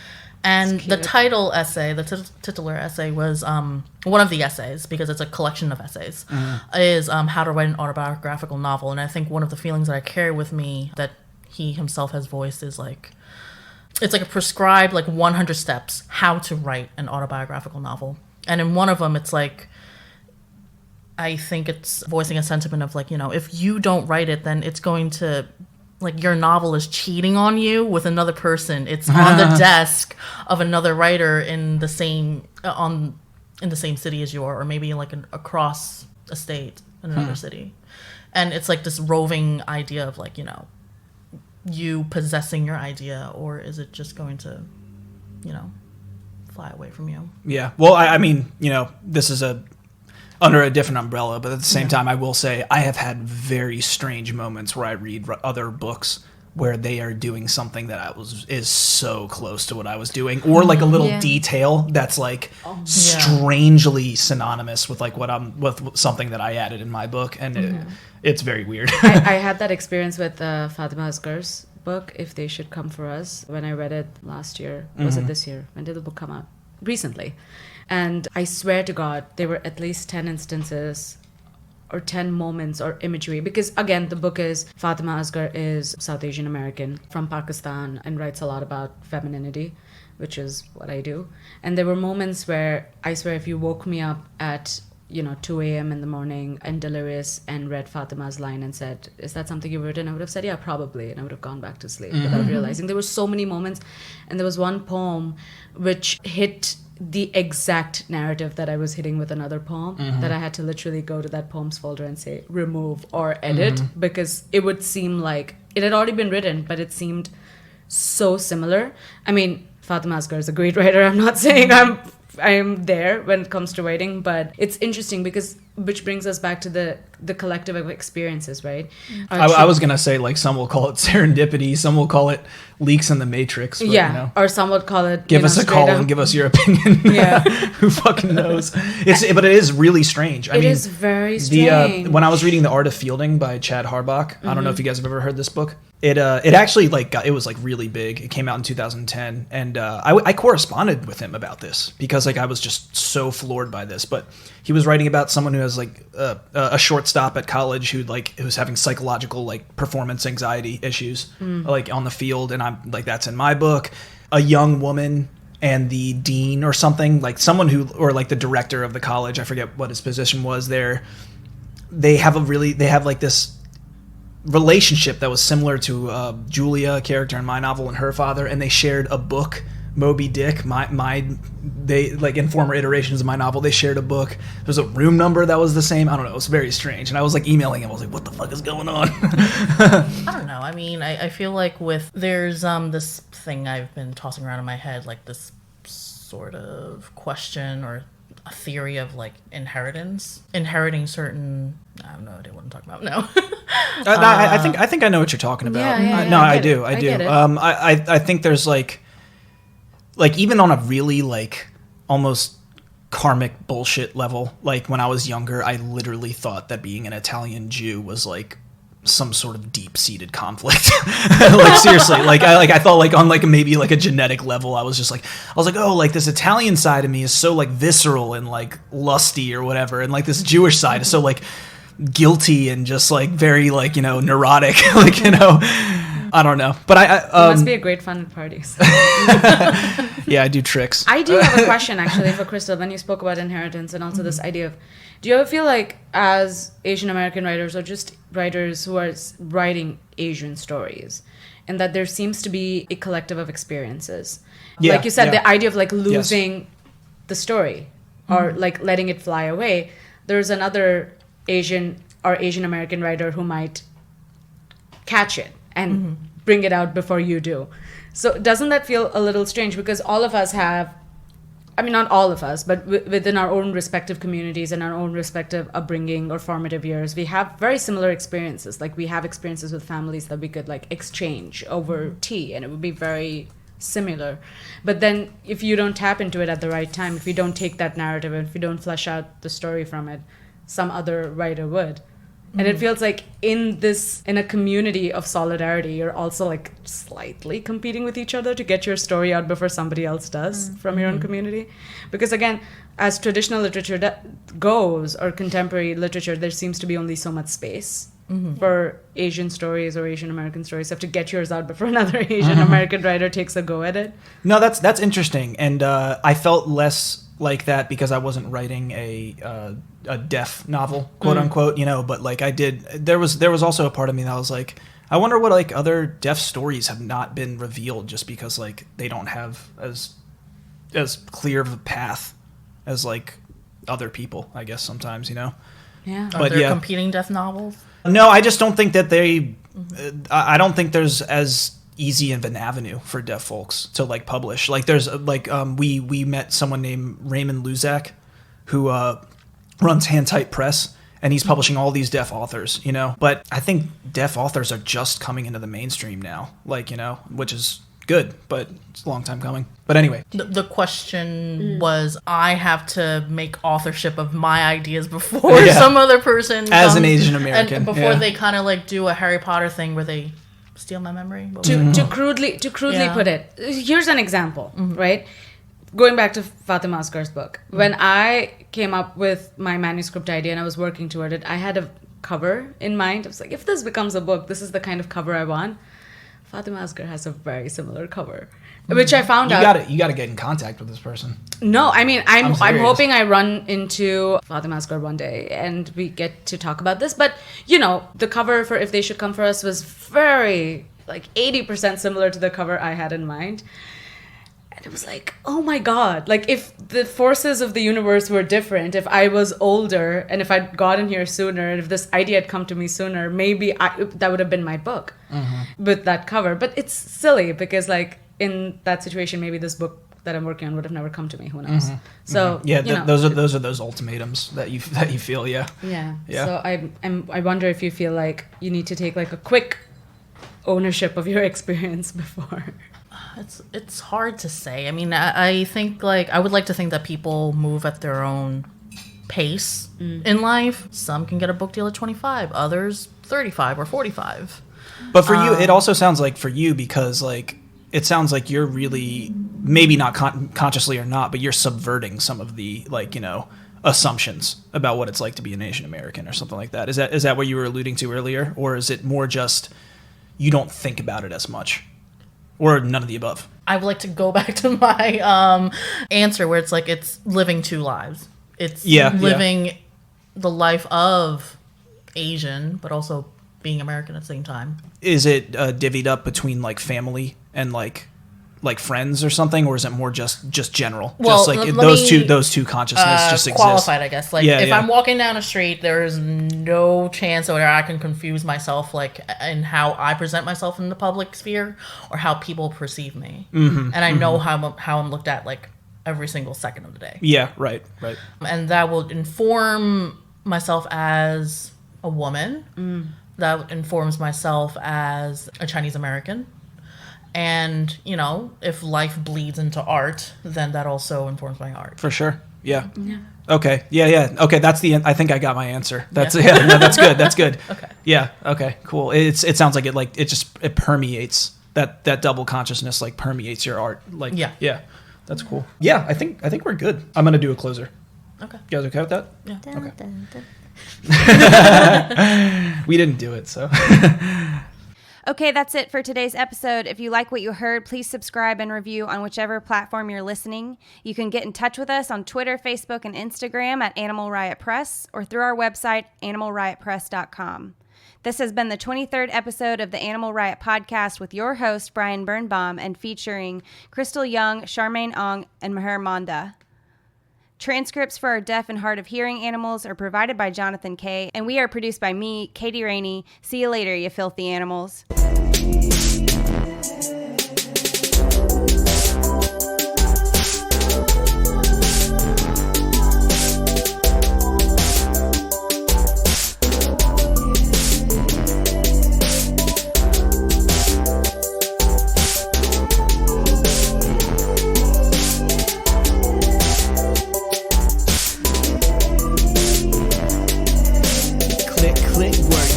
And the title essay, the titular essay was one of the essays, because it's a collection of essays, is How to Write an Autobiographical Novel. And I think one of the feelings that I carry with me that he himself has voiced is like, it's like a prescribed like 100 steps how to write an autobiographical novel. And in one of them, it's like, I think it's voicing a sentiment of like, you know, if you don't write it, then it's going to, like, your novel is cheating on you with another person. It's on the desk of another writer in the same city as you are, or maybe like across a state in another city. And it's like this roving idea of like, you know, you possessing your idea, or is it just going to, you know, fly away from you? Yeah. Well, I mean, you know, this is under a different umbrella, but at the same time, I will say I have had very strange moments where I read other books where they are doing something that is so close to what I was doing, or like a little detail that's like strangely synonymous with like with something that I added in my book, and it's very weird. I had that experience with Fatima Asghar's book, If They Should Come For Us, when I read it last year. Was it this year? When did the book come out? Recently. And I swear to God, there were at least 10 instances or 10 moments or imagery. Because again, the book is, Fatima Asghar is South Asian American from Pakistan and writes a lot about femininity, which is what I do. And there were moments where I swear if you woke me up at 2 a.m. in the morning and delirious and read Fatima's line and said, is that something you've written? I would have said, yeah, probably. And I would have gone back to sleep without realizing. There were so many moments. And there was one poem which hit the exact narrative that I was hitting with another poem, that I had to literally go to that poems folder and say remove or edit, because it would seem like it had already been written, but it seemed so similar. I mean, Fatima Asghar is a great writer. I'm not saying I am there when it comes to writing, but it's interesting because which brings us back to the collective of experiences, right? I was gonna say, like, some will call it serendipity, some will call it leaks in the matrix. But, yeah, you know, or some would call it give us a call and give us your opinion. Yeah. Who fucking knows? But it is really strange. It is very strange. When I was reading The Art of Fielding by Chad Harbach, I don't know if you guys have ever heard this book. It actually it was like really big. It came out in 2010, and I corresponded with him about this because like I was just so floored by this. But he was writing about someone who has like a shortstop at college who was having psychological like performance anxiety issues like on the field, and I'm like, that's in my book. A young woman and the dean or something, like someone or like the director of the college, I forget what his position was there. They have like this relationship that was similar to Julia, a character in my novel, and her father, and they shared a book, Moby Dick. They like in former iterations of my novel, they shared a book. There's a room number that was the same. I don't know. It was very strange, and I was like emailing him. I was like, "What the fuck is going on?" I don't know. I mean, I feel like there's this thing I've been tossing around in my head, like this sort of question or a theory of like inheriting certain. I don't know. I didn't want to talk about no. I think I know what you're talking about. I do. I get it. I think there's like even on a really like almost karmic bullshit level, like when I was younger, I literally thought that being an Italian Jew was like some sort of deep-seated conflict. Like seriously, I thought like on like maybe like a genetic level, I was like, oh, like this Italian side of me is so like visceral and like lusty or whatever, and like this Jewish side is so like guilty and just like very like, you know, neurotic. Like, you know, I don't know, but it must be a great fun at parties. Yeah, I do tricks. I do have a question actually for Crystal when you spoke about inheritance and also this idea of, do you ever feel like as Asian American writers or just writers who are writing Asian stories, and that there seems to be a collective of experiences? Yeah, like you said, yeah. the idea of like losing the story or like letting it fly away. There's another Asian American writer who might catch it and bring it out before you do. So doesn't that feel a little strange? Because all of us have, I mean, not all of us, but within our own respective communities and our own respective upbringing or formative years, we have very similar experiences. Like we have experiences with families that we could like exchange over tea, and it would be very similar. But then if you don't tap into it at the right time, if you don't take that narrative, and if you don't flesh out the story from it, some other writer would. And it feels like in a community of solidarity, you're also like slightly competing with each other to get your story out before somebody else does from your own community. Because again, as traditional literature goes, or contemporary literature, there seems to be only so much space for Asian stories or Asian American stories. So you have to get yours out before another Asian American writer takes a go at it. No, that's interesting. And I felt less like that because I wasn't writing a deaf novel, quote unquote, you know, but like I did, there was also a part of me that was like, I wonder what like other deaf stories have not been revealed just because like they don't have as clear of a path as like other people, I guess sometimes, you know. Yeah. Are there competing deaf novels? No, I just don't think that I don't think there's as easy of an avenue for deaf folks to like publish. Like there's like we met someone named Raymond Luzak who runs Hand Tight Press, and he's publishing all these deaf authors, you know. But I think deaf authors are just coming into the mainstream now, like, you know, which is good, but it's a long time coming. But anyway, the question was, I have to make authorship of my ideas before some other person as an Asian American, and before they kind of like do a Harry Potter thing where they steal my memory. To crudely put it, here's an example, right? Going back to Fatima Asghar's book, when I came up with my manuscript idea and I was working toward it, I had a cover in mind. I was like, if this becomes a book, this is the kind of cover I want. Fatima Asghar has a very similar cover, which I found out. You got to get in contact with this person. No, I mean, I'm hoping I run into Fatima Asghar one day and we get to talk about this. But, you know, the cover for If They Should Come For Us was very, like 80% similar to the cover I had in mind. And it was like, oh my God, like if the forces of the universe were different, if I was older and if I'd gotten here sooner, and if this idea had come to me sooner, maybe that would have been my book with that cover. But it's silly because like in that situation, maybe this book that I'm working on would have never come to me. Who knows? So Yeah, you know, those are those ultimatums that you feel. Yeah. Yeah. Yeah. So I wonder if you feel like you need to take like a quick ownership of your experience before. It's hard to say. I mean, I think like I would like to think that people move at their own pace in life. Some can get a book deal at 25, others 35 or 45. But for you, it also sounds like for you, because like it sounds like you're really, maybe not consciously or not, but you're subverting some of the, like, you know, assumptions about what it's like to be an Asian American or something like that. Is that what you were alluding to earlier, or is it more just you don't think about it as much, or none of the above? I would like to go back to my answer where it's like it's living two lives. It's living the life of Asian, but also being American at the same time. Is it divvied up between like family and like friends or something, or is it more just general? Well, just like those two consciousness just exist. Qualified, I guess. Like if I'm walking down a street, there is no chance where I can confuse myself, like in how I present myself in the public sphere or how people perceive me, and I know how I'm looked at like every single second of the day. Yeah, right. And that will inform myself as a woman. That informs myself as a Chinese American. And, you know, if life bleeds into art, then that also informs my art. For sure. Yeah. Okay. Yeah. Okay, that's the I think I got my answer. That's no, that's good. That's good. Okay. Yeah. Okay, cool. It sounds like it permeates that double consciousness, like permeates your art. Like yeah. That's cool. Yeah, I think we're good. I'm going to do a closer. Okay. You guys okay with that? Yeah. Okay. We didn't do it, so. Okay, that's it for today's episode. If you like what you heard, please subscribe and review on whichever platform you're listening. You can get in touch with us on Twitter, Facebook, and Instagram at Animal Riot Press or through our website, animalriotpress.com. This has been the 23rd episode of the Animal Riot Podcast with your host, Brian Birnbaum, and featuring Crystal Yeung, Sharmaine Ong, and Manda. Transcripts for our deaf and hard of hearing animals are provided by Jonathan Kay, and we are produced by me, Katie Rainey. See you later, you filthy animals.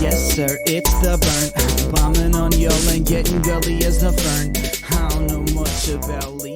Yes, sir, it's the burn. Bombing on y'all and getting gully as the fern. I don't know much about Lee.